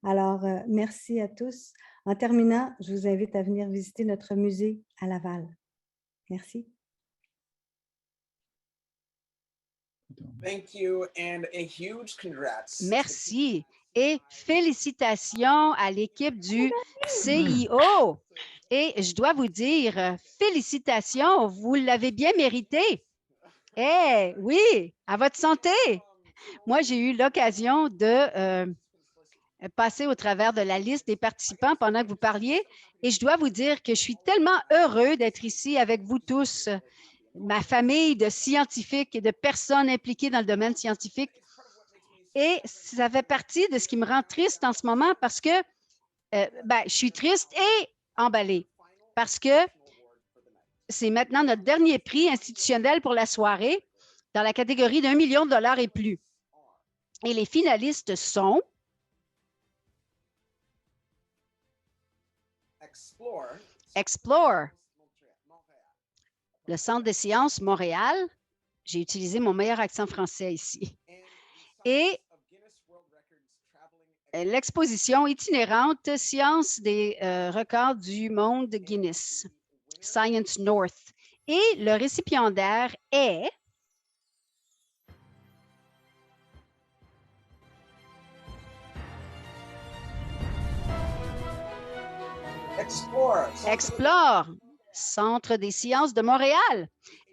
Alors, merci à tous. En terminant, je vous invite à venir visiter notre musée à Laval. Merci. Thank you and a huge congrats. Merci et félicitations à l'équipe du CIO. Et je dois vous dire, félicitations, vous l'avez bien mérité. Eh oui, à votre santé. Moi, j'ai eu l'occasion de passer au travers de la liste des participants pendant que vous parliez et je dois vous dire que je suis tellement heureux d'être ici avec vous tous, ma famille de scientifiques et de personnes impliquées dans le domaine scientifique. Et ça fait partie de ce qui me rend triste en ce moment parce que je suis triste et emballée parce que c'est maintenant notre dernier prix institutionnel pour la soirée dans la catégorie d'1 million de dollars et plus. Et les finalistes sont Explore, le Centre des sciences Montréal. J'ai utilisé mon meilleur accent français ici. Et l'exposition itinérante Sciences des records du monde Guinness, Science North. Et le récipiendaire est Explore. Explore, Centre des sciences de Montréal.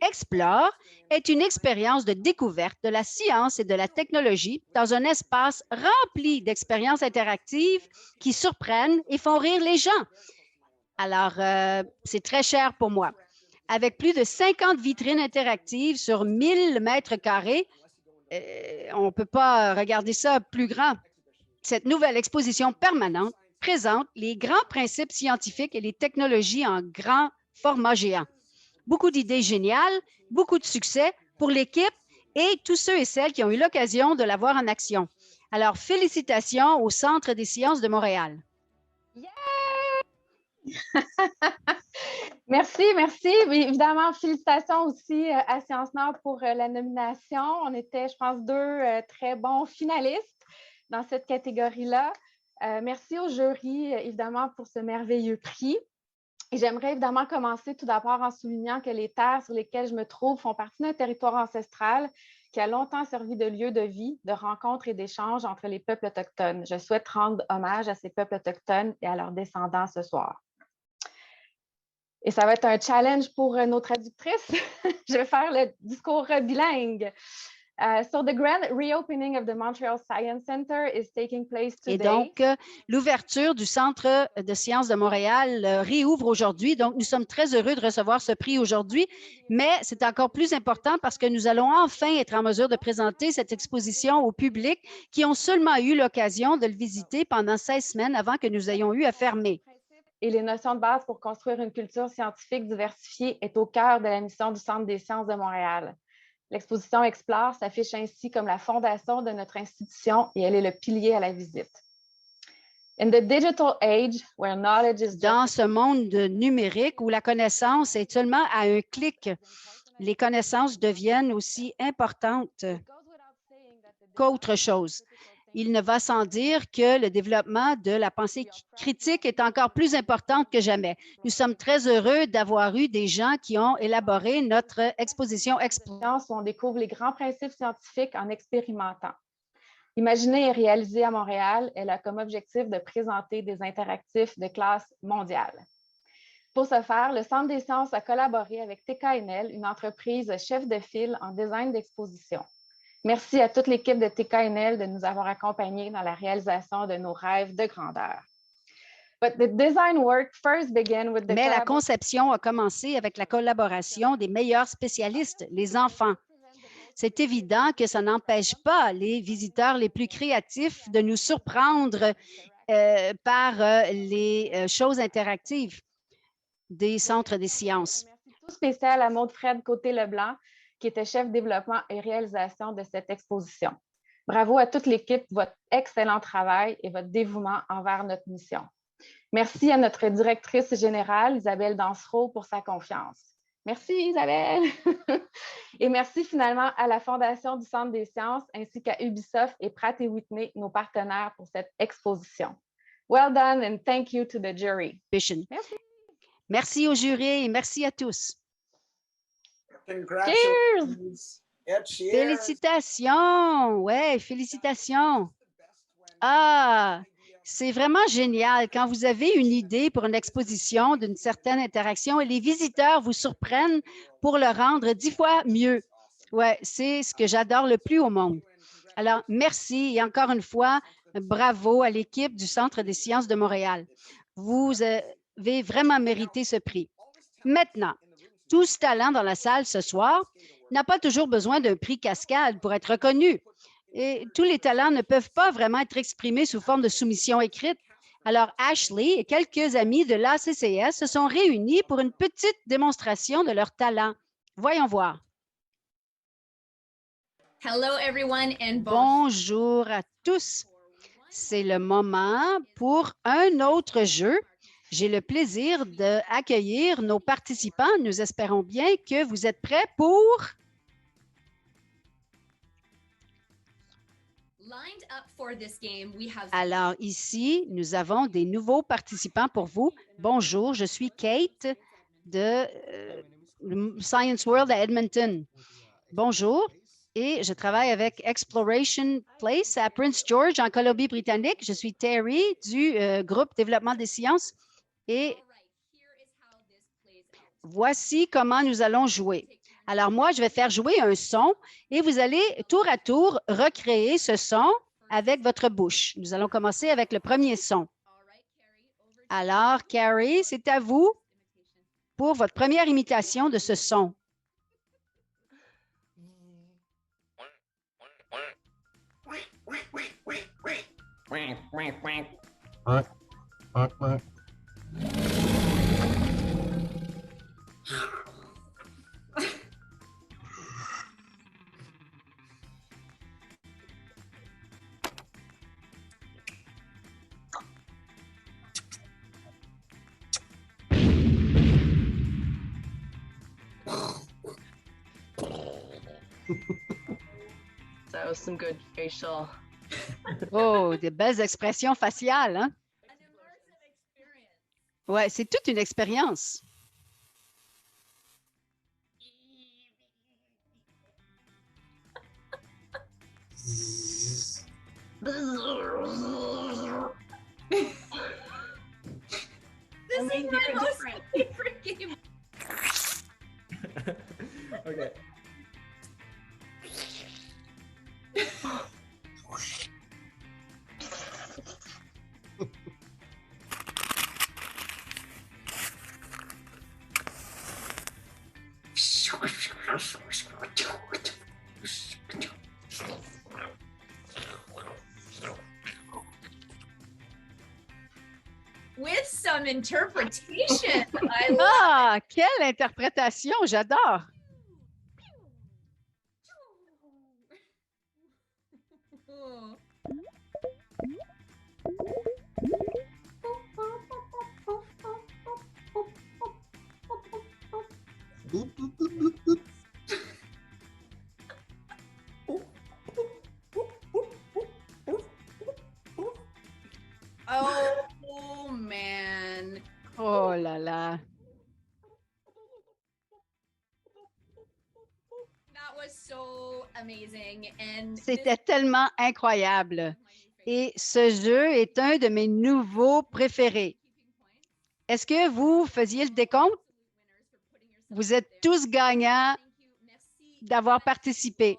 Explore est une expérience de découverte de la science et de la technologie dans un espace rempli d'expériences interactives qui surprennent et font rire les gens. Alors, c'est très cher pour moi. Avec plus de 50 vitrines interactives sur 1000 mètres carrés, on ne peut pas regarder ça plus grand. Cette nouvelle exposition permanente présente les grands principes scientifiques et les technologies en grand format géant. Beaucoup d'idées géniales, beaucoup de succès pour l'équipe et tous ceux et celles qui ont eu l'occasion de la voir en action. Alors, félicitations au Centre des sciences de Montréal. Merci, merci. Mais évidemment, félicitations aussi à Sciences Nord pour la nomination. On était, je pense, deux très bons finalistes dans cette catégorie-là. Merci au jury, évidemment, pour ce merveilleux prix. Et j'aimerais évidemment commencer tout d'abord en soulignant que les terres sur lesquelles je me trouve font partie d'un territoire ancestral qui a longtemps servi de lieu de vie, de rencontres et d'échanges entre les peuples autochtones. Je souhaite rendre hommage à ces peuples autochtones et à leurs descendants ce soir. Et ça va être un challenge pour nos traductrices. Je vais faire le discours bilingue. So the grand reopening of the Montreal Science Center is taking place today. Et donc, l'ouverture du Centre de sciences de Montréal réouvre aujourd'hui. Donc, nous sommes très heureux de recevoir ce prix aujourd'hui, mais c'est encore plus important parce que nous allons enfin être en mesure de présenter cette exposition au public qui ont seulement eu l'occasion de le visiter pendant 16 semaines avant que nous ayons eu à fermer. Et les notions de base pour construire une culture scientifique diversifiée est au cœur de la mission du Centre des sciences de Montréal. L'exposition Explore s'affiche ainsi comme la fondation de notre institution et elle est le pilier à la visite. In the digital age, where knowledge is Dans ce monde numérique où la connaissance est seulement à un clic, les connaissances deviennent aussi importantes qu'autre chose. Il ne va sans dire que le développement de la pensée critique est encore plus important que jamais. Nous sommes très heureux d'avoir eu des gens qui ont élaboré notre exposition Explore. Où on découvre les grands principes scientifiques en expérimentant. Imaginée et réalisée à Montréal, elle a comme objectif de présenter des interactifs de classe mondiale. Pour ce faire, le Centre des sciences a collaboré avec TKNL, une entreprise chef de file en design d'exposition. Merci à toute l'équipe de TKNL de nous avoir accompagnés dans la réalisation de nos rêves de grandeur. Mais la conception a commencé avec la collaboration des meilleurs spécialistes, les enfants. C'est évident que ça n'empêche pas les visiteurs les plus créatifs de nous surprendre par les choses interactives des centres des sciences. Merci tout spécial à Maude Fred Côté-Leblanc, qui était chef développement et réalisation de cette exposition. Bravo à toute l'équipe pour votre excellent travail et votre dévouement envers notre mission. Merci à notre directrice générale, Isabelle Dansereau, pour sa confiance. Merci, Isabelle! Et merci finalement à la Fondation du Centre des sciences ainsi qu'à Ubisoft et Pratt & Whitney, nos partenaires pour cette exposition. Well done and thank you to the jury. Merci. Merci au jury et merci à tous. Congratulations. Cheers. Félicitations! Ouais, félicitations! Ah, c'est vraiment génial quand vous avez une idée pour une exposition d'une certaine interaction et les visiteurs vous surprennent pour le rendre 10 fois mieux. Ouais, c'est ce que j'adore le plus au monde. Alors, merci et encore une fois, bravo à l'équipe du Centre des sciences de Montréal. Vous avez vraiment mérité ce prix. Maintenant, tout ce talent dans la salle ce soir n'a pas toujours besoin d'un prix cascade pour être reconnu. Et tous les talents ne peuvent pas vraiment être exprimés sous forme de soumission écrite. Alors, Ashley et quelques amis de l'ACCS se sont réunis pour une petite démonstration de leur talent. Voyons voir. Hello everyone and Bonjour à tous. C'est le moment pour un autre jeu. J'ai le plaisir d'accueillir nos participants. Nous espérons bien que vous êtes prêts pour... Alors ici, nous avons des nouveaux participants pour vous. Bonjour, je suis Kate de Science World à Edmonton. Bonjour, et je travaille avec Exploration Place à Prince George en Colombie-Britannique. Je suis Terry du groupe Développement des sciences et voici comment nous allons jouer. Alors, moi, je vais faire jouer un son et vous allez tour à tour recréer ce son avec votre bouche. Nous allons commencer avec le premier son. Alors, Carrie, c'est à vous pour votre première imitation de ce son. That was some good facial. Oh, des belles expressions faciales, hein? Ouais, c'est toute une expérience. This is my most favorite game. Okay. With some interpretation. I love Ah, quelle interprétation, j'adore. it. Oh man. Oh là là. That was so amazing. And C'était tellement incroyable. Et ce jeu est un de mes nouveaux préférés. Est-ce que vous faisiez le décompte? Vous êtes tous gagnants d'avoir participé.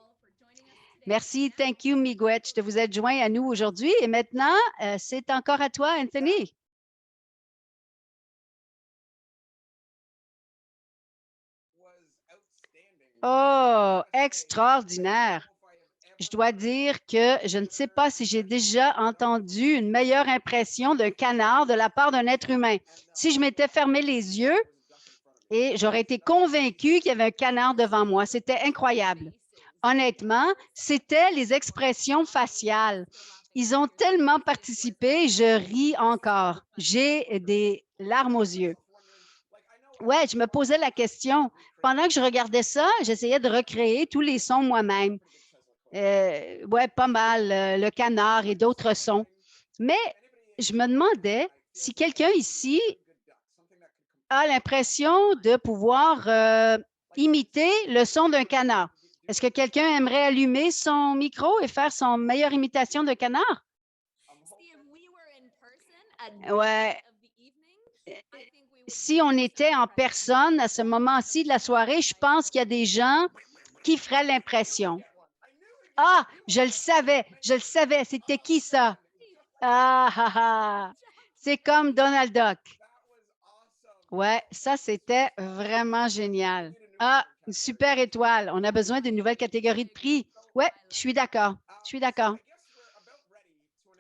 Merci, thank you, Miigwech, de vous être joint à nous aujourd'hui. Et maintenant, c'est encore à toi, Anthony. Oh, extraordinaire. Je dois dire que je ne sais pas si j'ai déjà entendu une meilleure impression d'un canard de la part d'un être humain. Si je m'étais fermé les yeux et j'aurais été convaincue qu'il y avait un canard devant moi, c'était incroyable. Honnêtement, c'était les expressions faciales. Ils ont tellement participé, je ris encore. J'ai des larmes aux yeux. Ouais, je me posais la question. Pendant que je regardais ça, j'essayais de recréer tous les sons moi-même. Ouais, pas mal, le canard et d'autres sons. Mais je me demandais si quelqu'un ici a l'impression de pouvoir imiter le son d'un canard. Est-ce que quelqu'un aimerait allumer son micro et faire son meilleure imitation de canard? Ouais. Si on était en personne à ce moment-ci de la soirée, je pense qu'il y a des gens qui feraient l'impression. Ah, je le savais. C'était qui ça? C'est comme Donald Duck. Ouais, ça, c'était vraiment génial. Ah, une super étoile. On a besoin d'une nouvelle catégorie de prix. Ouais, je suis d'accord.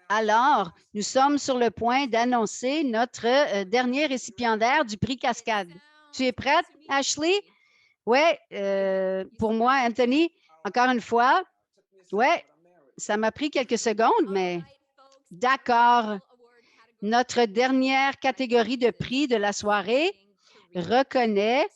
Alors, nous sommes sur le point d'annoncer notre dernier récipiendaire du prix Cascade. Tu es prête, Ashley? Oui, pour moi, Anthony, encore une fois, oui, ça m'a pris quelques secondes, mais d'accord. Notre dernière catégorie de prix de la soirée reconnaît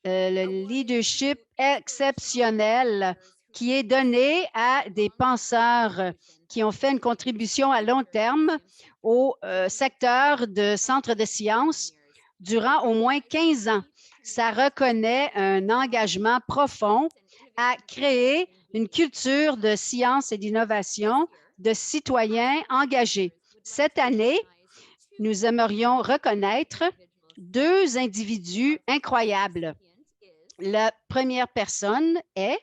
le leadership exceptionnel qui est donné à des penseurs qui ont fait une contribution à long terme au secteur de centres de sciences durant au moins 15 ans. Ça reconnaît un engagement profond à créer une culture de science et d'innovation de citoyens engagés. Cette année, nous aimerions reconnaître 2 individus incroyables. La première personne est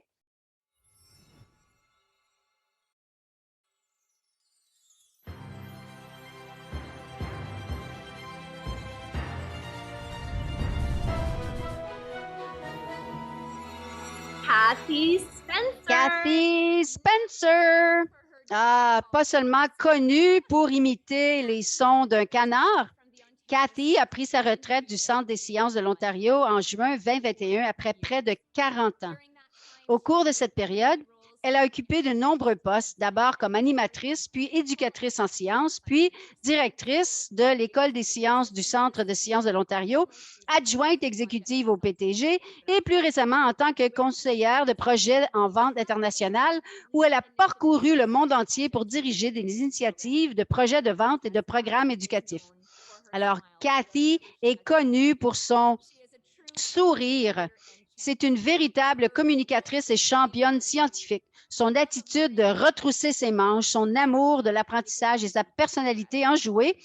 Kathy Spencer. Kathy Spencer. Ah, pas seulement connue pour imiter les sons d'un canard. Kathy a pris sa retraite du Centre des sciences de l'Ontario en juin 2021 après près de 40 ans. Au cours de cette période, elle a occupé de nombreux postes, d'abord comme animatrice, puis éducatrice en sciences, puis directrice de l'École des sciences du Centre de sciences de l'Ontario, adjointe exécutive au PTG et plus récemment en tant que conseillère de projet en vente internationale où elle a parcouru le monde entier pour diriger des initiatives de projets de vente et de programmes éducatifs. Alors, Kathy est connue pour son sourire. C'est une véritable communicatrice et championne scientifique. Son attitude de retrousser ses manches, son amour de l'apprentissage et sa personnalité enjouée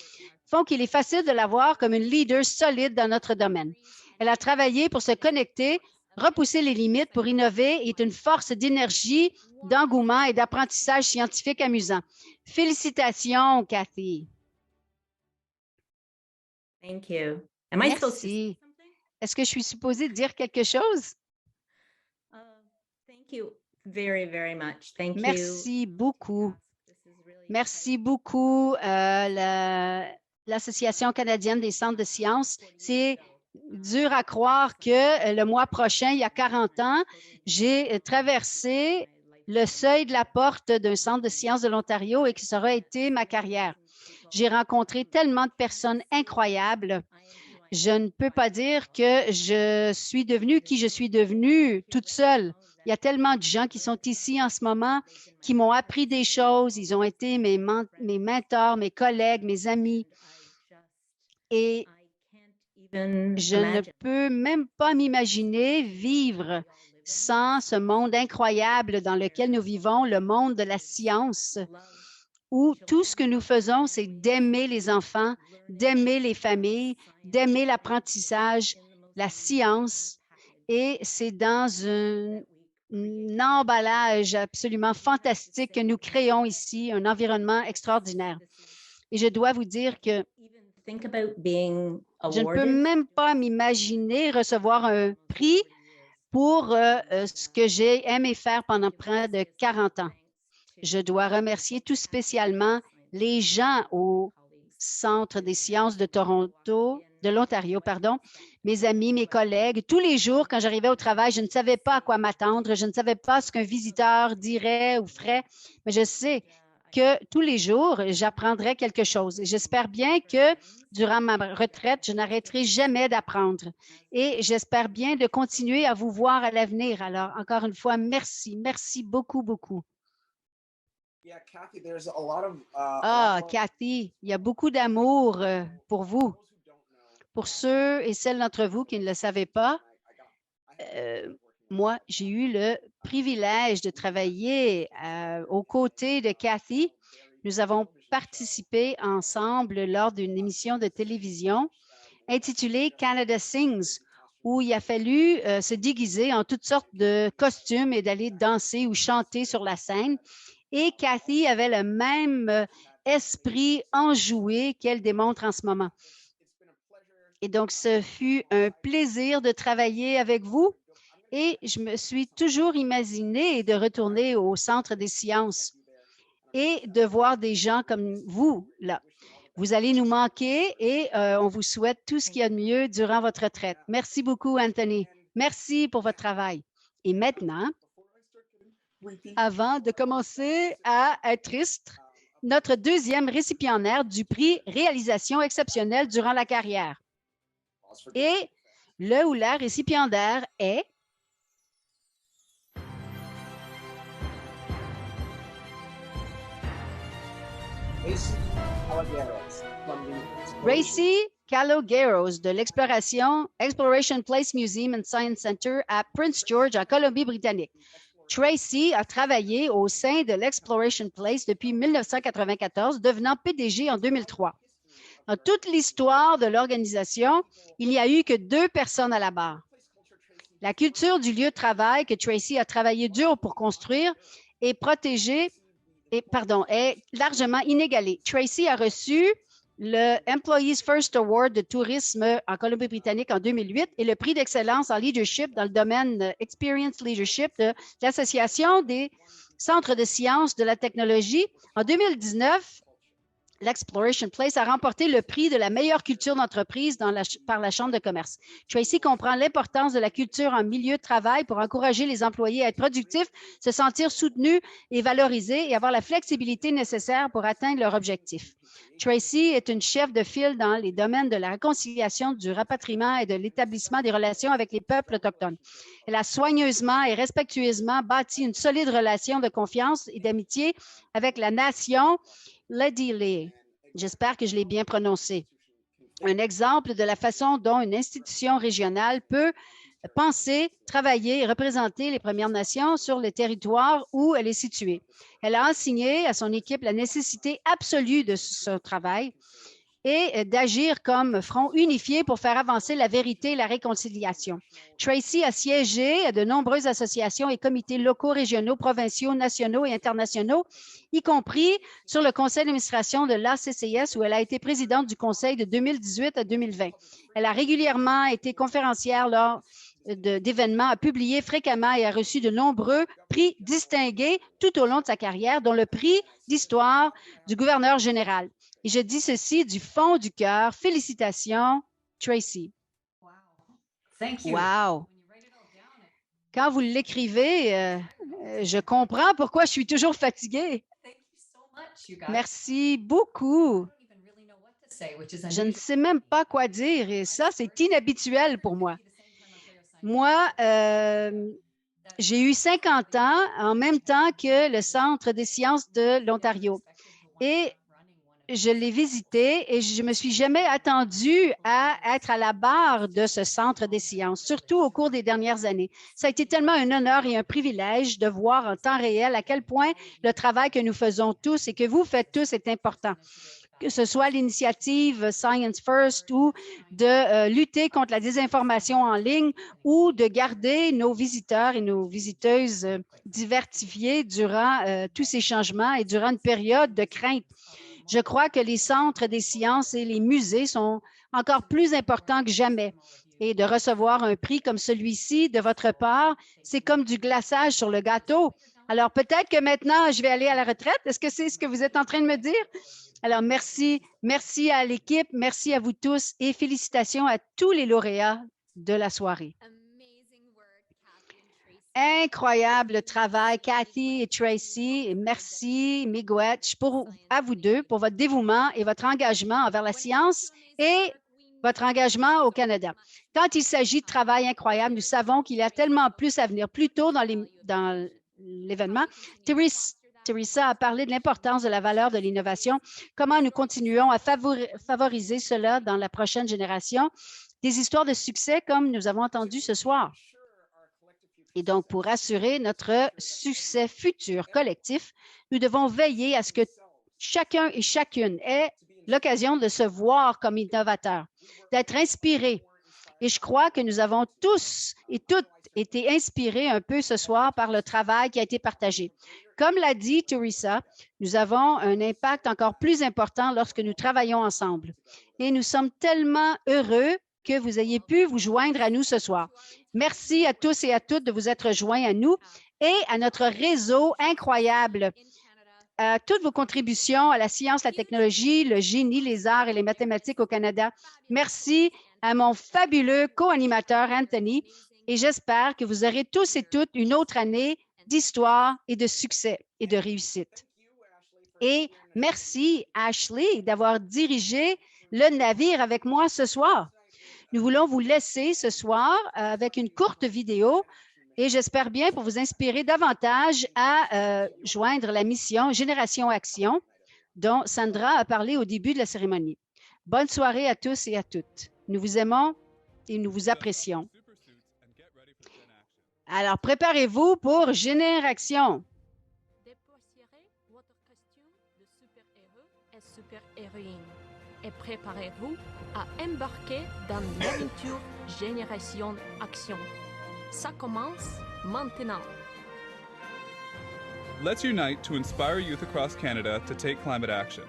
font qu'il est facile de la voir comme une leader solide dans notre domaine. Elle a travaillé pour se connecter, repousser les limites pour innover et est une force d'énergie, d'engouement et d'apprentissage scientifique amusant. Félicitations, Kathy. Thank you. Am I supposed to say Merci. something? Est-ce que je suis supposée dire quelque chose? Thank you very, very much. Thank you. Merci beaucoup. This is really Merci beaucoup, l'Association canadienne des centres de sciences. C'est dur à croire que le mois prochain, il y a 40 ans, j'ai traversé le seuil de la porte d'un centre de sciences de l'Ontario et que ça aurait été ma carrière. J'ai rencontré tellement de personnes incroyables. Je ne peux pas dire que je suis devenue qui je suis devenue toute seule. Il y a tellement de gens qui sont ici en ce moment, qui m'ont appris des choses. Ils ont été mes mentors, mes collègues, mes amis. Et je ne peux même pas m'imaginer vivre sans ce monde incroyable dans lequel nous vivons, le monde de la science, où tout ce que nous faisons, c'est d'aimer les enfants, d'aimer les familles, d'aimer l'apprentissage, la science. Et c'est dans un emballage absolument fantastique que nous créons ici, un environnement extraordinaire. Et je dois vous dire que je ne peux même pas m'imaginer recevoir un prix pour ce que j'ai aimé faire pendant près de 40 ans. Je dois remercier tout spécialement les gens au Centre des sciences de l'Ontario, mes amis, mes collègues. Tous les jours, quand j'arrivais au travail, je ne savais pas à quoi m'attendre. Je ne savais pas ce qu'un visiteur dirait ou ferait, mais je sais que tous les jours, j'apprendrai quelque chose. J'espère bien que durant ma retraite, je n'arrêterai jamais d'apprendre. Et j'espère bien de continuer à vous voir à l'avenir. Alors, encore une fois, merci. Merci beaucoup, beaucoup. Kathy, il y a beaucoup d'amour pour vous. Pour ceux et celles d'entre vous qui ne le savaient pas, moi, j'ai eu le privilège de travailler aux côtés de Kathy. Nous avons participé ensemble lors d'une émission de télévision intitulée Canada Sings, où il a fallu se déguiser en toutes sortes de costumes et d'aller danser ou chanter sur la scène. Et Kathy avait le même esprit enjoué qu'elle démontre en ce moment. Et donc, ce fut un plaisir de travailler avec vous et je me suis toujours imaginé de retourner au Centre des sciences et de voir des gens comme vous là. Vous allez nous manquer et on vous souhaite tout ce qu'il y a de mieux durant votre retraite. Merci beaucoup, Anthony. Merci pour votre travail. Et maintenant, avant de commencer à être triste, notre deuxième récipiendaire du prix Réalisation exceptionnelle durant la carrière. Et le ou la récipiendaire est Racy Calogueros de l'Exploration Place Museum and Science Center à Prince George, en Colombie-Britannique. Tracy a travaillé au sein de l'Exploration Place depuis 1994, devenant PDG en 2003. Dans toute l'histoire de l'organisation, il n'y a eu que 2 personnes à la barre. La culture du lieu de travail que Tracy a travaillé dur pour construire est protégée est largement inégalée. Tracy a reçu le Employees First Award de tourisme en Colombie-Britannique en 2008 et le prix d'excellence en leadership dans le domaine Experience Leadership de l'Association des centres de sciences de la technologie. En 2019, l'Exploration Place a remporté le prix de la meilleure culture d'entreprise par la Chambre de commerce. Tracy comprend l'importance de la culture en milieu de travail pour encourager les employés à être productifs, se sentir soutenus et valorisés et avoir la flexibilité nécessaire pour atteindre leurs objectifs. Tracy est une chef de file dans les domaines de la réconciliation, du rapatriement et de l'établissement des relations avec les peuples autochtones. Elle a soigneusement et respectueusement bâti une solide relation de confiance et d'amitié avec la nation Ledili. J'espère que je l'ai bien prononcé. Un exemple de la façon dont une institution régionale peut penser, travailler et représenter les Premières Nations sur le territoire où elle est située. Elle a enseigné à son équipe la nécessité absolue de ce travail et d'agir comme front unifié pour faire avancer la vérité et la réconciliation. Tracy a siégé à de nombreuses associations et comités locaux, régionaux, provinciaux, nationaux et internationaux, y compris sur le conseil d'administration de l'ACCS où elle a été présidente du conseil de 2018 à 2020. Elle a régulièrement été conférencière lors d'événements, a publié fréquemment et a reçu de nombreux prix distingués tout au long de sa carrière, dont le prix d'histoire du gouverneur général. Et je dis ceci du fond du cœur. Félicitations, Tracy. Wow! Quand vous l'écrivez, je comprends pourquoi je suis toujours fatiguée. Merci beaucoup. Je ne sais même pas quoi dire et ça, c'est inhabituel pour moi. Moi, j'ai eu 50 ans en même temps que le Centre des sciences de l'Ontario. Et je l'ai visité et je ne me suis jamais attendue à être à la barre de ce centre des sciences, surtout au cours des dernières années. Ça a été tellement un honneur et un privilège de voir en temps réel à quel point le travail que nous faisons tous et que vous faites tous est important. Que ce soit l'initiative Science First ou de lutter contre la désinformation en ligne ou de garder nos visiteurs et nos visiteuses diversifiés durant tous ces changements et durant une période de crainte. Je crois que les centres des sciences et les musées sont encore plus importants que jamais. Et de recevoir un prix comme celui-ci de votre part, c'est comme du glaçage sur le gâteau. Alors, peut-être que maintenant, je vais aller à la retraite. Est-ce que c'est ce que vous êtes en train de me dire? Alors, merci à l'équipe, merci à vous tous et félicitations à tous les lauréats de la soirée. Incroyable travail, Cathy et Tracy. Et merci, Miigwech, à vous deux pour votre dévouement et votre engagement envers la science et votre engagement au Canada. Quand il s'agit de travail incroyable, nous savons qu'il y a tellement plus à venir. Plus tôt dans l'événement, Teresa a parlé de l'importance de la valeur de l'innovation, comment nous continuons à favoriser cela dans la prochaine génération, des histoires de succès comme nous avons entendu ce soir. Et donc, pour assurer notre succès futur collectif, nous devons veiller à ce que chacun et chacune ait l'occasion de se voir comme innovateur, d'être inspiré. Et je crois que nous avons tous et toutes été inspirés un peu ce soir par le travail qui a été partagé. Comme l'a dit Teresa, nous avons un impact encore plus important lorsque nous travaillons ensemble. Et nous sommes tellement heureux que vous ayez pu vous joindre à nous ce soir. Merci à tous et à toutes de vous être joints à nous et à notre réseau incroyable. Toutes vos contributions à la science, la technologie, le génie, les arts et les mathématiques au Canada. Merci à mon fabuleux co-animateur Anthony et j'espère que vous aurez tous et toutes une autre année d'histoire et de succès et de réussite. Et merci Ashley d'avoir dirigé le navire avec moi ce soir. Nous voulons vous laisser ce soir avec une courte vidéo et j'espère bien pour vous inspirer davantage à joindre la mission Génération Action dont Sandra a parlé au début de la cérémonie. Bonne soirée à tous et à toutes. Nous vous aimons et nous vous apprécions. Alors, préparez-vous pour Génération. Dépoussiérez votre costume de super-héros et super-héroïne et préparez-vous à embarquer dans l'aventure Génération Action. Ça commence maintenant. Let's unite to inspire youth across Canada to take climate action.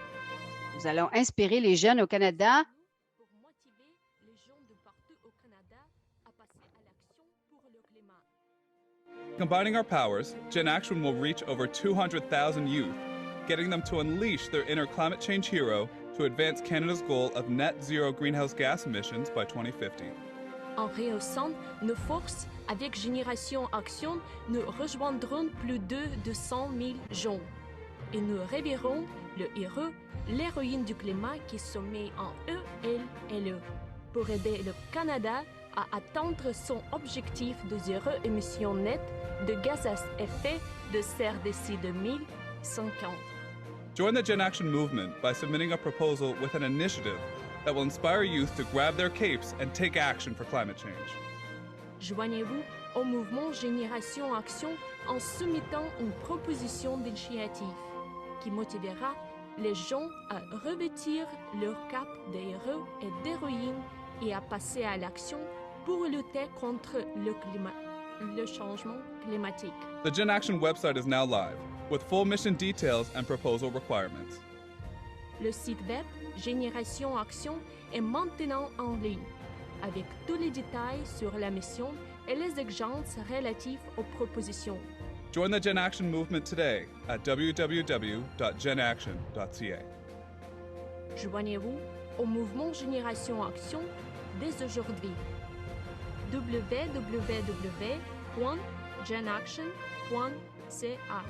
Nous allons inspirer les jeunes au Canada Pour motiver les gens de partout au Canada à passer à l'action pour le climat. Combining our powers, Gen Action will reach over 200,000 youth, getting them to unleash their inner climate change hero to advance Canada's goal of net zero greenhouse gas emissions by 2050. En rehaussant nos forces avec Génération Action, nous rejoindrons plus de 200 000 gens et nous révérons le héros, l'héroïne du climat qui se met en eux, elle et le pour aider le Canada à atteindre son objectif de zéro émission nette de gaz à effet de serre d'ici 2050. Join the Gen Action movement by submitting a proposal with an initiative that will inspire youth to grab their capes and take action for climate change. Joignez-vous au mouvement Génération Action en soumettant une proposition d'initiative qui motivera les gens à revêtir leur cap des héros et d'héroïnes et à passer à l'action pour lutter contre le changement climatique. The Gen Action website is now live, with full mission details and proposal requirements. Le site web Génération Action est maintenant en ligne, avec tous les détails sur la mission et les exigences relatives aux propositions. Join the Gen Action movement today at www.genaction.ca. Joignez-vous au mouvement Génération Action dès aujourd'hui. www.genaction.ca.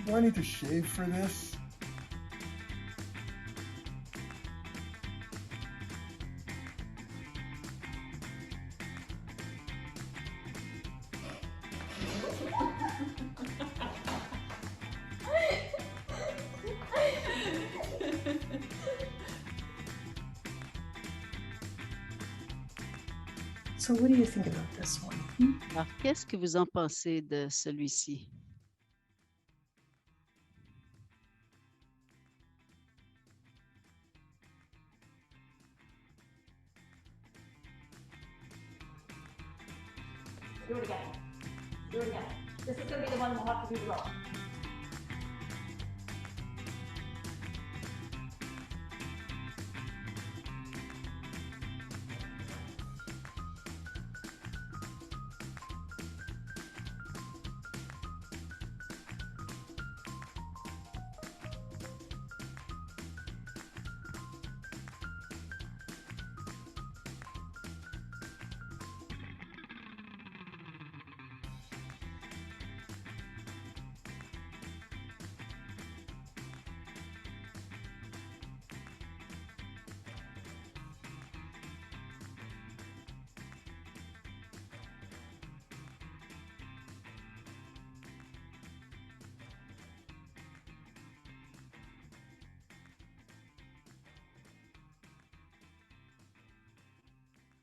Do I need to shave for this? So what do you think about this one? Alors, qu'est-ce que vous en pensez de celui-ci? Do it again. Do it again. This is going to be the one we'll have to do wrong.